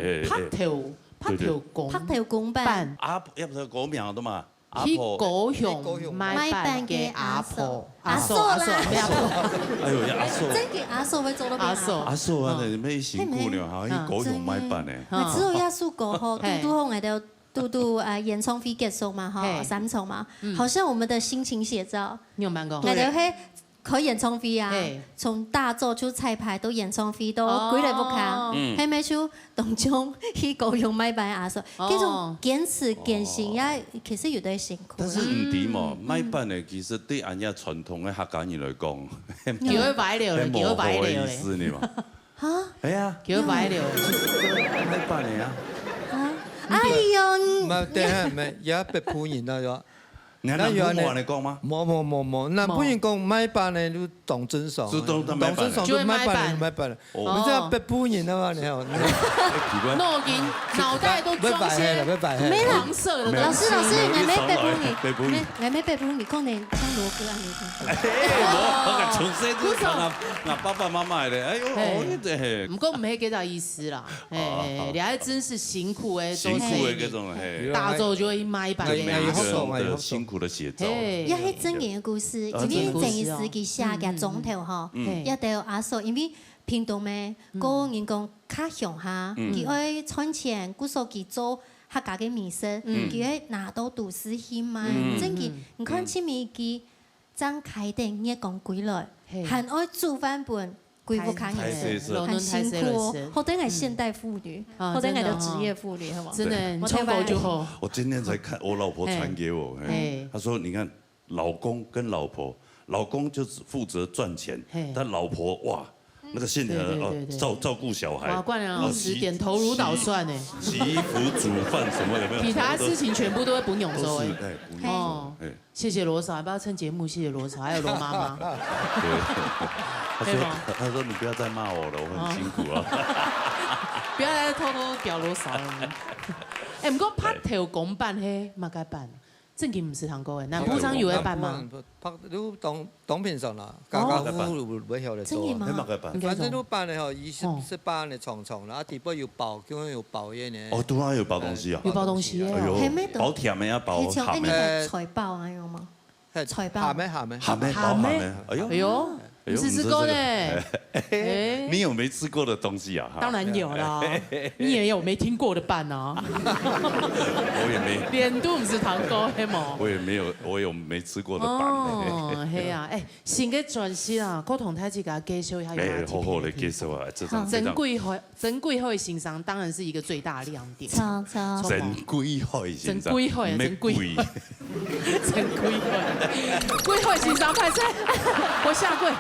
Speaker 2: 拍頭公辦，
Speaker 1: 要不是狗苗的嘛？
Speaker 2: 去高雄買辦嘅阿婆，
Speaker 21: 阿嫂啦，
Speaker 1: 哎呦，阿嫂，
Speaker 21: 真嘅阿嫂會做到邊
Speaker 1: 阿嫂啊，你咩辛苦了，好去高雄買辦咧。
Speaker 21: 我知道耶穌過後，嘟後我哋嘟演唱會結束嘛，哈，3場嘛，好像我們的心情寫照。
Speaker 2: 你有辦過？
Speaker 21: 我哋去開演唱會啊，從大座出彩排到演唱會都幾日不卡，係咪就當中去高雄買辦阿嫂？這種堅持堅信也其實有啲辛苦。
Speaker 1: 但是唔對嘛，買辦咧其實對俺家傳統嘅客家人來講，
Speaker 2: 叫佢擺料咧，叫佢擺料咧。
Speaker 1: 意思你嘛？
Speaker 21: 嚇？
Speaker 1: 係啊，
Speaker 2: 叫佢擺料。
Speaker 1: 買辦嚟啊？
Speaker 21: 哎呀！
Speaker 8: 唔係，定係唔係有一筆判言啦咗？
Speaker 1: 你南部話你講嗎？
Speaker 8: 冇，南部人講買辦咧都當真爽，當真爽就買辦了。你知道筆判言啊嘛？你好，
Speaker 2: 腦筋腦袋都裝些
Speaker 21: 沒
Speaker 2: 黃色的。
Speaker 21: 老師，我沒筆判言，我沒筆判言，可能唱羅歌啊你。
Speaker 1: 我從細都聽爸爸媽媽的，哎呦，我這係。
Speaker 2: 唔過唔係幾大意思啦，你還真是辛苦誒，
Speaker 1: 辛苦誒嗰種，
Speaker 2: 大眾就會買辦嘅阿嫂。
Speaker 1: 辛苦的寫照。
Speaker 21: 一係真言嘅故事，因為鄭義時佢寫嘅總頭吼，一定有阿嫂，因為屏東咩個人講較鄉下，佢愛賺錢，故所佢做客家嘅美食，佢愛拿到都市去賣，真嘅，你看前面佢張開店也講幾耐，還愛煮飯本。貴婦看也是很辛苦，好多係現代婦女，好多係都職業婦女，係嘛？
Speaker 2: 真的，你衝過就好。
Speaker 1: 我今天才看，我老婆傳給我，她說：你看，老公跟老婆，老公就是負責賺錢，但老婆哇，那個現在照顧小孩。
Speaker 2: 哇，冠良老師點頭如搗蒜呢。
Speaker 1: 洗衣服、煮飯什麼有沒有？
Speaker 2: 其他事情全部都會不用做哎。
Speaker 1: 哦，
Speaker 2: 謝謝羅嫂，要不要趁節目謝謝羅嫂，還有羅媽媽。
Speaker 1: 他說你不要再罵我了，我很辛苦啊。
Speaker 2: 不要再偷偷表羅嫂了。唔過拍頭公辦嘿，乜解辦？正經唔是堂哥誒，南部商有喺辦嗎？
Speaker 8: 拍都當平常啦，家家戶戶唔會曉得做。反正都辦咧吼，28嘅重啦，啊，地波要包，叫佢要包嘢呢。
Speaker 1: 哦，都要包東西啊。
Speaker 2: 要包東西誒。
Speaker 1: 包甜嘅啊，包鹹
Speaker 21: 嘅。財包啊，有嗎？財包。
Speaker 1: 鹹咩？哎呦。
Speaker 2: 你吃過呢？
Speaker 1: 你有沒吃過的東西啊？
Speaker 2: 當然有啦，你也有沒聽過的辦啊？
Speaker 1: 我也沒。
Speaker 2: 連都唔是堂哥係冇。
Speaker 1: 我也沒有，我有沒吃過的辦。
Speaker 2: 哦，係啊，誒，新嘅專輯啊，郭同太子給他介紹一下。
Speaker 1: 好好的介紹啊，這張。
Speaker 2: 珍貴會欣賞當然是一個最大亮點。
Speaker 21: 超。
Speaker 1: 珍貴會欣賞。
Speaker 2: 珍貴會，珍貴會。珍貴會。貴會欣賞，快些！我下跪。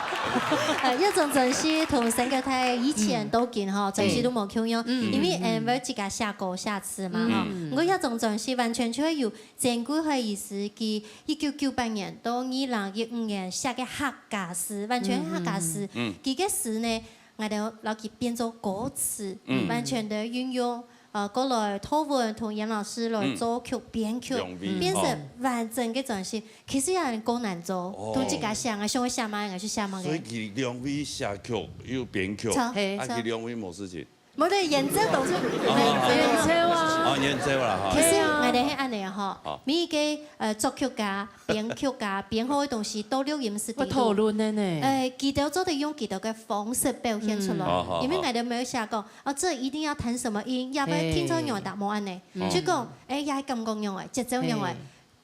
Speaker 21: 一種陣時同成個睇以前都見嗬，陣時都冇共用，因為我自己寫歌寫詞嘛嗬。我一種陣時完全就係由珍貴會意思，佢1998年到2015年寫嘅客家詩，完全客家詩。佢嘅詩呢，我哋攞佢變做歌詞，完全的運用。過來托文同嚴老師來作曲編曲，變成完整嘅狀態。其實有人歌難做，都自己寫，我想寫乜，我去寫乜嘅。
Speaker 1: 所以佢兩位寫曲又編曲，佢兩位冇事情。
Speaker 21: 冇得演奏到出，
Speaker 2: 演奏啊！
Speaker 1: 演奏啦嚇。
Speaker 21: 其實我哋係安尼嗬，每個作曲家、編曲家編好嘅東西都錄音室。
Speaker 2: 我討論嘅呢。
Speaker 21: 記得做得用記得嘅方式表現出來，因為我哋冇寫講，這一定要彈什麼音，要不然聽眾用嘅答冇安尼。就講，也係咁講用嘅，節奏用嘅。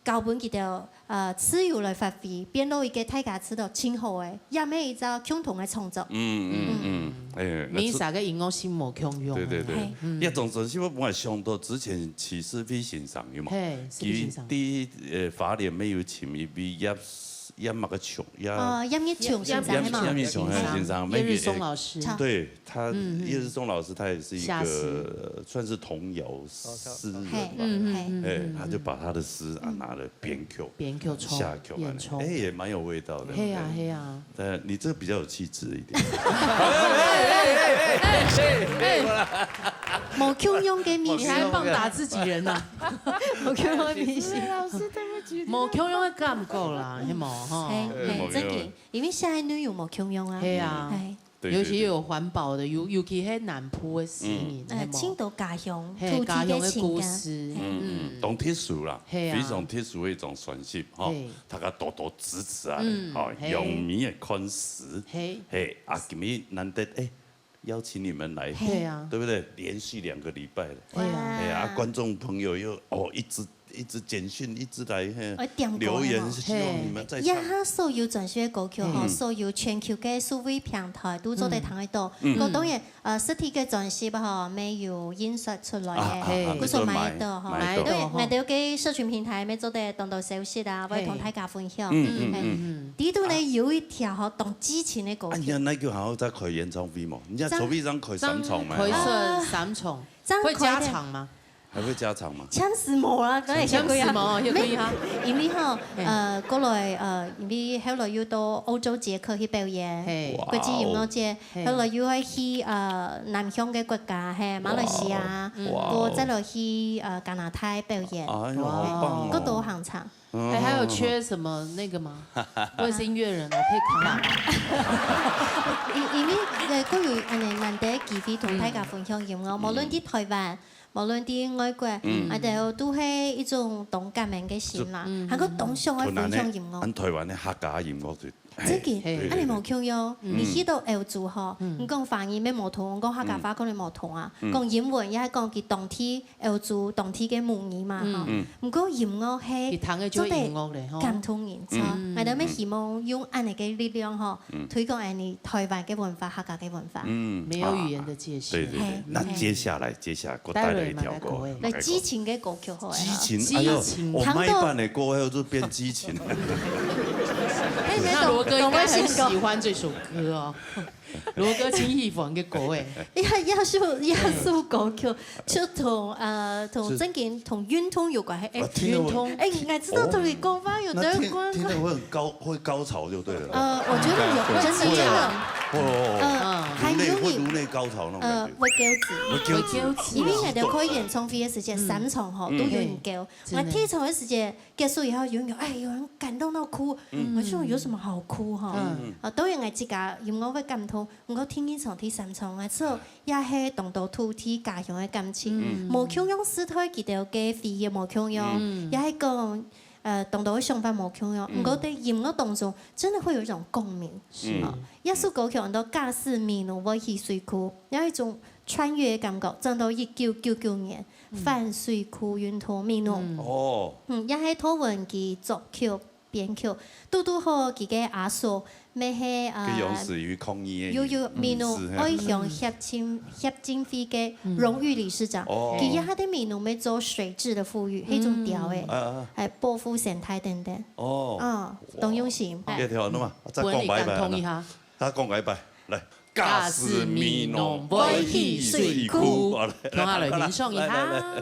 Speaker 21: 教本記得自由來發揮，變到一個大家知道清好嘅，也咩一個共同嘅創作。
Speaker 2: 你啥個音樂是冇共用？
Speaker 1: 對。一種陣時我本來想到之前騎士飛欣賞嘅嘛，佢啲法連沒有請一位演那个琼，
Speaker 21: 演日琼先生嘛，
Speaker 1: 演日琼先生，
Speaker 2: 叶日松老师，
Speaker 1: 对他，叶日松老师他也是一个算是童谣诗人吧，他就把他的诗拿了编 Q 下 Q 也蛮有味道的。
Speaker 2: 嘿呀，
Speaker 1: 你这个比较有气质一点。
Speaker 21: 冇 Q 用嘅明星，
Speaker 2: 你还棒打自己人呐？
Speaker 21: 冇 Q 用嘅明星，
Speaker 2: 老师对不起，冇 Q 用嘅干唔够啦，係冇哈。
Speaker 21: 係真嘅，因為下一女有冇 Q 用啊？
Speaker 2: 係啊，尤其有環保的，尤其係南部嘅詩人，
Speaker 21: 青島家鄉，
Speaker 2: 土地嘅故事，
Speaker 1: 當鐵樹啦，非常鐵樹嘅一種傳承，吼，大家多多支持啊，吼，用米嘅款式，嘿，今日難得邀請你們來，對不對？連續2個禮拜了，觀眾朋友又一直簡訊，一直來留言，希望你們再唱。
Speaker 21: 一下所有轉選歌曲嗬，所有全球嘅數位平台都做得睇得到。個當然實體嘅轉選嗬，未有印刷出來嘅，嗰時買得到嗬。當然我哋嘅社群平台咪做得當到消息啊，會同大家分享。呢度呢有一條嗬當之前嘅歌曲。
Speaker 1: 你那叫好再開演唱會嘛？你家籌備張開3場嘛？
Speaker 2: 開3場，會加場嗎？
Speaker 1: 還會加場嗎？
Speaker 21: 槍死冇啦，梗係
Speaker 2: 槍死冇，可以哈。
Speaker 21: 因為嗬，過來因為後來要到歐洲捷克去表演，國際音樂節，後來要去南向嘅國家，係馬來西亞，過再落去加拿大表演，嗰度行場。
Speaker 2: 還有缺什麼那個嗎？我也是音樂人，我可以扛喇叭。
Speaker 21: 因為嗰有難得機會同大家分享音樂，無論啲台灣。無論啲外國，我哋都係一種動革命嘅心啦，係個動向去分享音樂。
Speaker 1: 喺台灣嘅客家音樂就
Speaker 21: 真嘅，啊你冇聽樣，你去到歐洲嗬，你講方言咩冇同，講客家話講你冇同啊，講英文也係講佢當地歐洲當地嘅母語嘛嗬，唔過音樂係做得感通人錯，我哋咩希望用安尼嘅力量嗬，推廣安尼台灣嘅文化、客家嘅文化。
Speaker 2: 沒有語言的界限。
Speaker 1: 對對對，那接下來我帶來一條歌，
Speaker 21: 嚟激情嘅歌曲好。
Speaker 1: 激情，哎呦，我賣一半的歌後就變激情。
Speaker 2: 那羅哥應該很喜歡這首歌哦。羅哥請喜歡嘅歌誒。
Speaker 21: 一首歌曲就同真件同運動有關係。
Speaker 2: 運動。
Speaker 21: 我知道同你講話有對關。
Speaker 1: 聽得會高潮就對了。
Speaker 21: 我覺得有，真的。
Speaker 1: 會顱內高潮那種感覺。
Speaker 21: 會叫字。因為我哋開演唱會嘅時間3場嗬都有人叫，我第1場嘅時間結束以後有人感動到哭，我說有什麼好哭嗬？當然我自家音樂會感動，我聽1場、第3場嘅時候也係動到土地家鄉嘅感情，冇強用時代記得嘅回憶冇強用，也係講。動到想法冇強用，我哋音樂當中真的會有一種共鳴。一首歌曲到假使迷路我去水庫，有一種穿越嘅感覺。直到1999年，泛水庫運動迷路，也係討論佢作曲編曲，都好佢嘅阿嫂。咩係有民奴愛向協進會嘅榮譽理事長，佢一下啲民奴咪做水質的富裕，係種調嘅，係保護生態等等。當用心。
Speaker 1: 一條啦嘛，再講拜拜啦，再講拜拜，來。假使民奴愛去水庫，
Speaker 2: 聽下來欣賞一下。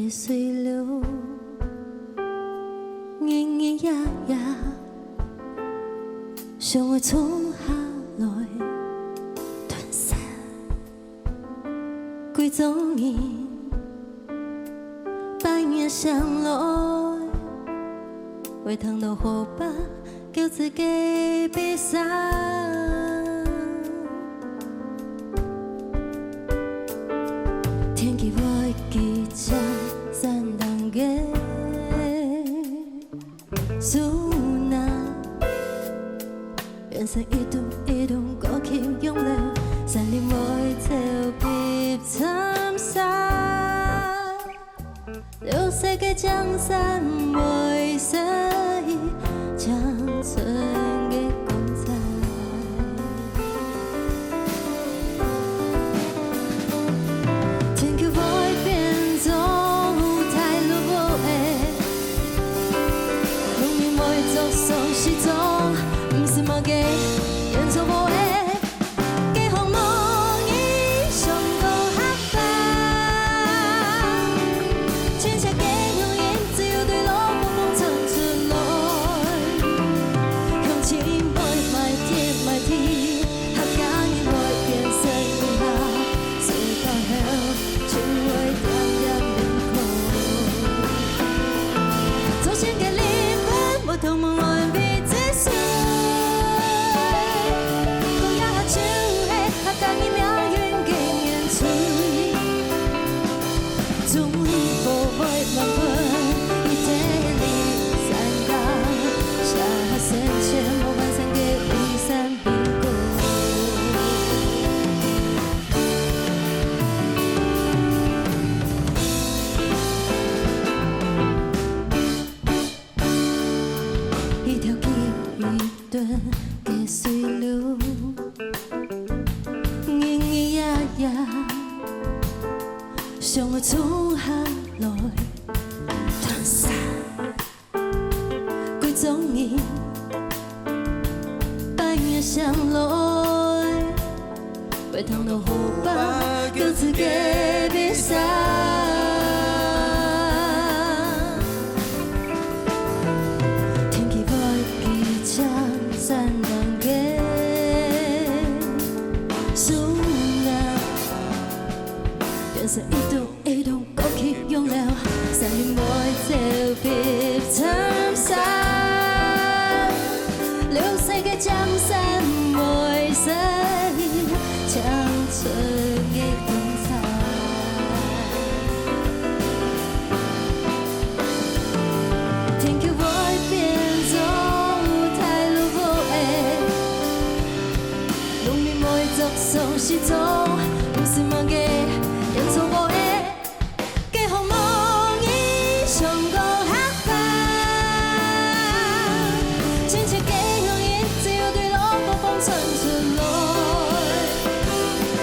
Speaker 3: 水流，咿咿呀呀，向我衝下來，吞噬幾種年，半夜上來，為疼到後巴，叫自己悲傷。天氣會記着。山當嘅蘇南，變成一段歌曲用了3年愛逃避參賽，流逝嘅江山为谁长存嘅光彩？天桥改变做太落寞的，容易会作丧失踪，唔是忘记人错无的。 嘅水流，咿咿呀呀，向我冲下来，唐山几种年，半夜上来，为通到河北，各自嘅比赛。 一度过去用了，三年没走别长山，流逝嘅江山为谁长存嘅光彩？天桥改变做太落寞的，容易会作丧失踪，唔是忘记。 人错过的，几项梦已上过黑板，亲切嘅香烟只要对路播放传出来，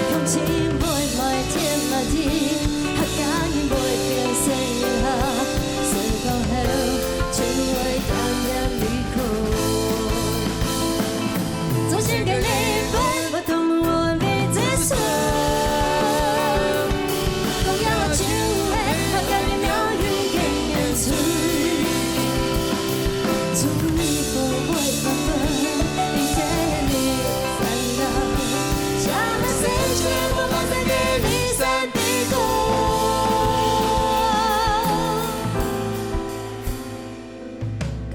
Speaker 3: 向前迈迈天迈天，客家人袂变成日下，时光后成为淡淡离开，祖先嘅灵魂，我同我未结束。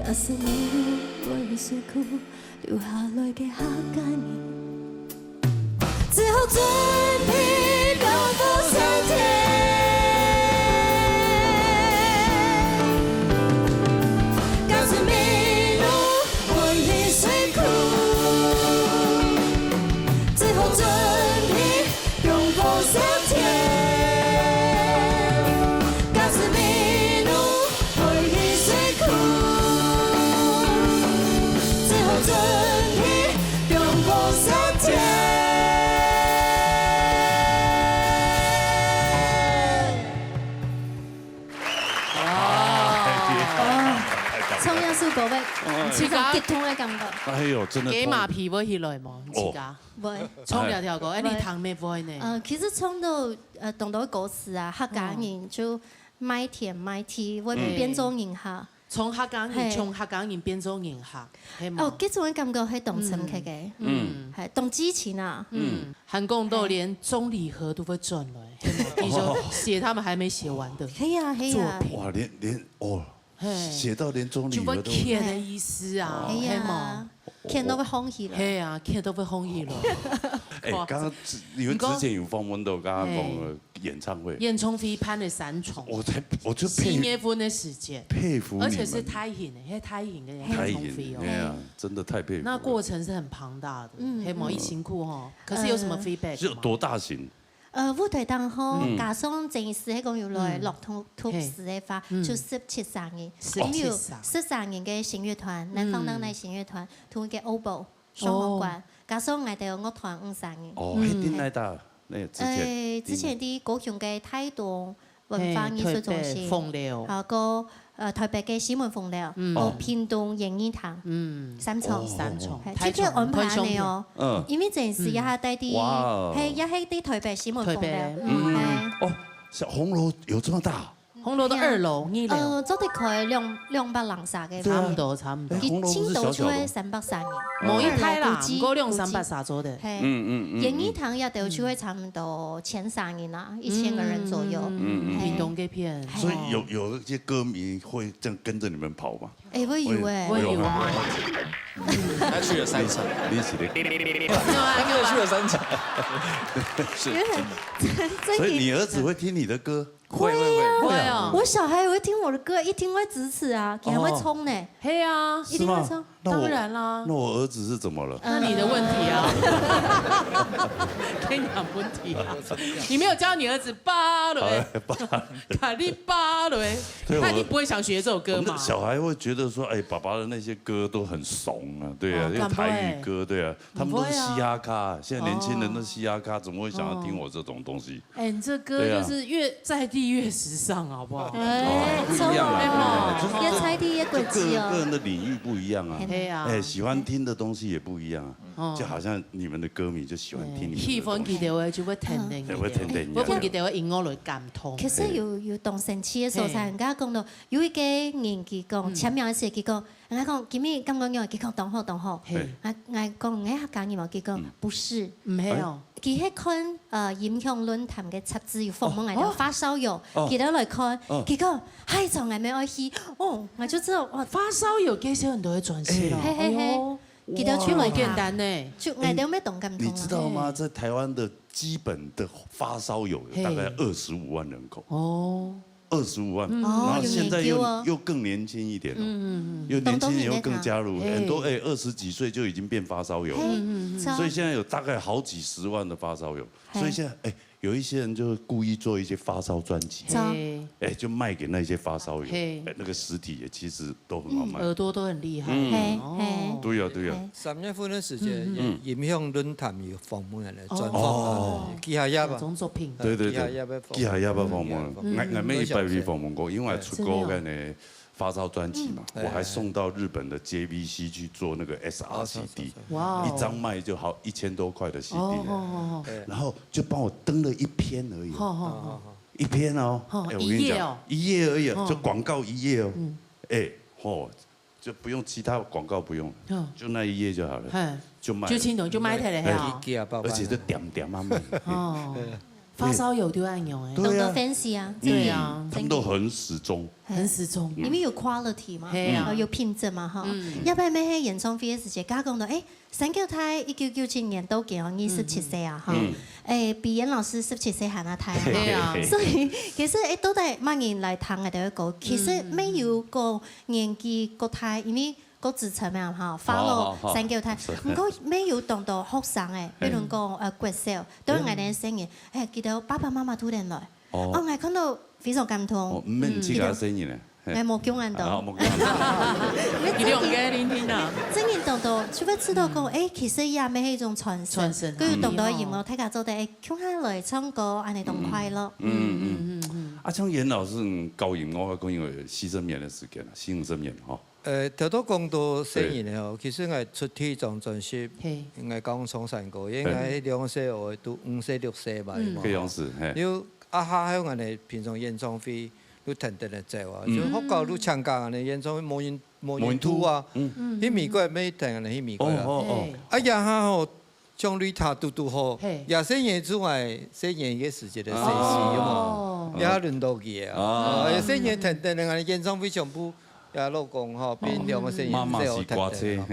Speaker 3: 假使你为水库留下来嘅客家人，只好准备高歌上天。假使迷路为你水库，只好准备用歌上天。 各位，似種激動嘅感覺。
Speaker 1: 哎呦，真的。
Speaker 2: 幾馬皮會起來嗎？自家
Speaker 21: 會。
Speaker 2: 唱兩條歌，誒，你彈咩歌呢？
Speaker 21: 其實唱到懂到歌詞啊，客家人就買田買地，會變做人客。
Speaker 2: 從客家人變做人客，係嘛？
Speaker 21: 哦，嗰種感覺係動情嘅，係動激情啊。
Speaker 2: 韓共都連鐘離合都會轉來，你就寫他們還沒寫完的作品。
Speaker 1: 哇，連哦。 寫到連鐘離合都。
Speaker 2: 就會欠的意思啊，係嘛？
Speaker 21: 欠都會紅起了。
Speaker 2: 係啊，欠都會紅起了。
Speaker 1: 哎，剛剛你們之前有訪問到剛剛講的演唱會。
Speaker 2: 演唱會攀了3重。
Speaker 1: 我就
Speaker 2: 7月份的時間。
Speaker 1: 佩服你們。
Speaker 2: 而且是台型的，係台型的演唱會哦。
Speaker 1: 對啊，真的太佩服。
Speaker 2: 那過程是很龐大的，係嘛？一辛苦哦。可是有什麼 feedback？
Speaker 1: 是有多大型？
Speaker 21: 舞台当好，加上正式迄个又来落土石的话，就17生日，因为有13人嘅弦乐团，南方当代弦乐团，同一个 OBO 双簧管，加上我哋乐团5生日。
Speaker 1: 哦，迄点来打，那
Speaker 21: 之前啲高雄嘅泰多文化艺术中心，啊個台北嘅西門鳳寮，屏東演藝堂，3重，即係安排你哦。因為陣時一下帶啲，係一係啲台北西門鳳寮。
Speaker 1: 哦，小紅樓有這麼大？
Speaker 2: 紅樓的2樓、2樓。
Speaker 21: 做得開200人啥嘅。
Speaker 2: 差唔多，差唔多。
Speaker 21: 青島出去300人。
Speaker 2: 冇一排啦，唔過200-300啥做的。
Speaker 21: 演藝堂一條出去差唔多1000人啦，1000個人左右。
Speaker 2: 屏東嗰片。
Speaker 1: 所以有一些歌迷會這樣跟着你們跑嗎？
Speaker 21: 我有哎。
Speaker 12: 他去了3場，
Speaker 1: 你是的。
Speaker 12: 他去了3場。
Speaker 1: 是。所以你兒子會聽你的歌？
Speaker 21: 會啊！我小孩也會聽我的歌，一聽會支持啊，給他會衝呢。
Speaker 2: 係啊，
Speaker 21: 一定會衝。
Speaker 2: 當然啦。
Speaker 1: 那我兒子是怎麼了？
Speaker 2: 你的問題啊。跟你講問題啊。你沒有教你兒子芭蕾，卡利芭蕾，那你不會想學這首歌嗎？
Speaker 1: 小孩會覺得說，哎，爸爸的那些歌都很慫啊，對啊，那個台語歌，對啊，他們都是嘻哈咖，現在年輕人都嘻哈咖，怎麼會想要聽我這種東西？
Speaker 2: 哎，你這歌就是越在地越時尚，好不好？
Speaker 21: 哎，不一樣啊，越在地越國際哦。
Speaker 1: 個人的領域不一樣啊，
Speaker 2: 對啊，
Speaker 1: 哎，喜歡聽的東西也不一樣啊，就好像你們的歌迷就喜歡聽你們的。
Speaker 2: 氣氛記得就會聽定，
Speaker 1: 會聽定。
Speaker 2: 我記得音樂來感通。
Speaker 21: 其實有動神奇嘅素材，人家講到有一個人佢講簽名嘅時，佢講，人家講今日咁講樣，佢講當好當好。我講我客家人嘛，佢講不是，
Speaker 2: 唔係哦。
Speaker 21: 佢係看影響論壇嘅雜誌有訪問嚟到發燒友，佢都來看，佢講係從來沒愛去，哦，我就知道哇，
Speaker 2: 發燒友幾少人都會轉戲咯。
Speaker 21: 佢都出來
Speaker 2: 簡單呢，
Speaker 21: 就我哋咩動感通。
Speaker 1: 你知道嗎？在台灣的基本的發燒友大概25萬人口。哦。25萬，然後現在又更年輕一點了，又年輕人又更加入，很多20幾歲就已經變發燒友了，所以現在有大概好幾十萬的發燒友，所以現在有一些人就故意做一些發燒專輯，就賣給那些發燒友，那個實體也其實都很好賣，
Speaker 2: 耳朵都很厲害，
Speaker 1: 對啊對啊。
Speaker 8: 3月份的時間，影響論壇有訪問人嚟專訪，機械鴨吧，
Speaker 2: 作品，
Speaker 1: 對對對，機械鴨吧訪問，我每一拜你訪問過，因為出過嗰個發燒專輯嘛，我還送到日本的 JVC 去做那個 SRCD，一張賣就好1000多塊的 CD，然後就幫我登了1篇而已，一篇哦，我跟你講，1頁而已，就廣告1頁哦，就不用其他廣告不用，就那1頁就好了，就賣，
Speaker 2: 就青島就賣出嚟啦，
Speaker 1: 而且就點點啊賣。
Speaker 2: 發燒友都愛用，
Speaker 21: 懂得分析啊，
Speaker 1: 對啊，他們都很始終，
Speaker 2: 很始終，
Speaker 21: 因為有 quality 嘛，有品質嘛，哈。要不然咩喺演唱會嘅時間，家講到三腳台1997年都給我27歲啊，哈，比嚴老師17歲還要大啊，所以其實都係乜人來談嘅都一個，其實沒有個年紀個大，因為個自稱咩嚇，發落三腳台，唔過沒有當到學生誒，比如講國小，都係我哋聲音，記得爸爸媽媽突然來，我看到非常感動。
Speaker 1: 唔係自家聲音咧，
Speaker 21: 我冇講人到。
Speaker 2: 你用嘅聆聽啊，
Speaker 21: 真人當到，除非知道講，其實也咩係一種傳承，佢要當到音樂，大家做得唱下來唱歌，安尼都快樂。
Speaker 1: 像嚴老師教音樂，講因為師生面嘅時間啦，師五生面嗬。
Speaker 8: 頭都講到聲音咧，其實我出體狀專輯，我講創山歌，因為2歲學都5歲6歲嘛。
Speaker 1: 這樣子，
Speaker 8: 要啊下喺我哋平常演唱會都停定嚟走啊，就學校都參加我哋演唱會無人土啊，喺美國咩停啊？喺美國啊，哎呀哈吼，將旅塔嘟好，也聲演之外，聲演嘅時節嘅時事嘛，也輪到佢啊，聲演停定嚟我哋演唱會全部。也老公吼，變兩個聲音都有聽的。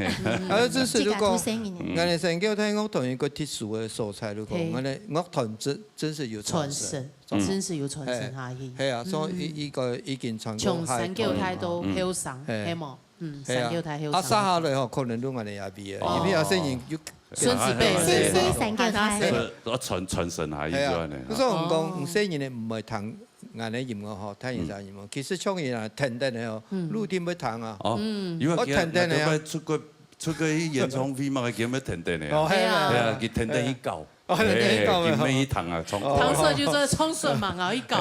Speaker 8: 還有就是如果我哋成個聽講同一個特殊嘅素材，如果我哋樂團真是有傳承，
Speaker 2: 真是有傳承下去。
Speaker 8: 係啊，所以依個已經傳過。
Speaker 2: 從成個態度飄上，係冇。三叫台
Speaker 8: 啊，生下来吼，可能拢安尼也味啊，因为啊，虽然就
Speaker 2: 孙子辈，
Speaker 21: 三叫台，
Speaker 1: 我传承下去安尼。
Speaker 8: 所以我讲，虽然唔会弹安尼音乐吼，弹现场音乐，其实唱起来停定的吼，路点要弹啊。
Speaker 1: 哦，我停定的啊。出个演唱会嘛，叫要停定的啊。
Speaker 2: 系
Speaker 1: 啊，佢停定去搞。
Speaker 8: 哦，停定去搞
Speaker 1: 嘅。叫咩糖啊？
Speaker 2: 糖色就做冲顺嘛，然后一搞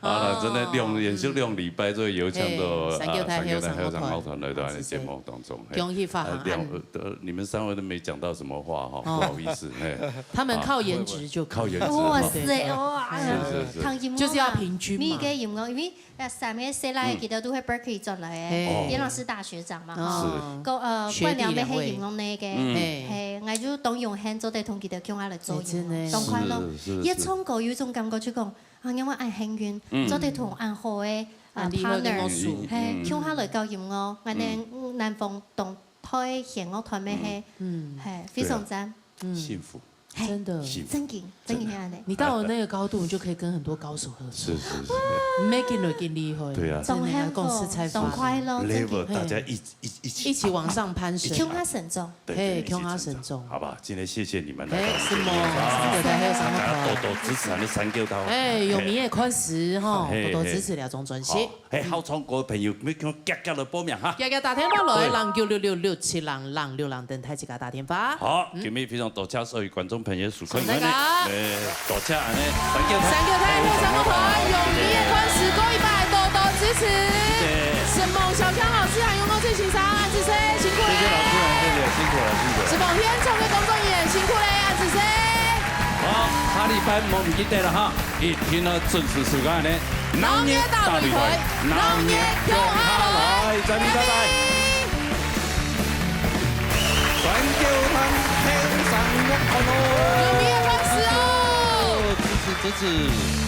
Speaker 1: 啊，真的连续2礼拜做有请到
Speaker 2: 三叫台合
Speaker 1: 唱奥团来到节目当中。
Speaker 2: 恭喜发行。
Speaker 1: 你们3位都没讲到什么话哈，不好意思。
Speaker 2: 他们靠颜值就
Speaker 1: 靠颜值。
Speaker 21: 哇塞哇！
Speaker 2: 就是要平均嘛。
Speaker 21: 咪嘅音乐，因为三个西拉记得都系 Berkeley 做来嘅，严老师大学长嘛，哈，冠良咩系音乐呢嘅，系我就当用 hand 做啲同佢哋叫我嚟做嘢，當快樂。一唱歌有種感覺就講，啊因為按幸運，做啲同按好嘅 partner， 係叫下嚟教音樂，我哋南方動台弦樂團咩係非常讚，
Speaker 1: 幸福。
Speaker 2: 真的，
Speaker 21: 真勁安尼。
Speaker 2: 你到了那個高度，你就可以跟很多高手合作。
Speaker 1: 是。
Speaker 2: making 嚟見厲害。
Speaker 1: 對啊。
Speaker 21: 懂幸福，懂快樂。
Speaker 1: level 大家
Speaker 2: 一起往上攀升。
Speaker 21: 胸下神重。
Speaker 1: 對，
Speaker 2: 胸下神重。
Speaker 1: 好吧，今天謝謝你們。
Speaker 2: 是麼？三叫台還有三個團。
Speaker 1: 多支持你三叫台。
Speaker 2: 有明月寬時哈，多支持廖總專輯。
Speaker 1: 好唱歌嘅朋友，咪叫夾夾嚟報名哈。
Speaker 2: 夾夾打電話來，096667人流浪電台即刻打電話。
Speaker 1: 好，今日非常多謝所有觀眾朋友收看。大家，多謝安尼，
Speaker 2: 三叫台合唱團，用明月寬時歌100，多支持。是夢小強老師還有我最欣賞安子 C， 辛苦了。
Speaker 1: 謝謝老師們，謝謝，辛苦了，辛苦了。
Speaker 2: 是夢天唱嘅工作人員辛苦了，安子 C。
Speaker 12: 好，下禮拜冇唔記得啦哈，一天呢準時時間呢，
Speaker 2: 老年大旅團，老年向下來，
Speaker 12: 再見，拜拜。三叫台天上一看哦，
Speaker 2: 有明月寬時哦，
Speaker 1: 支持支持。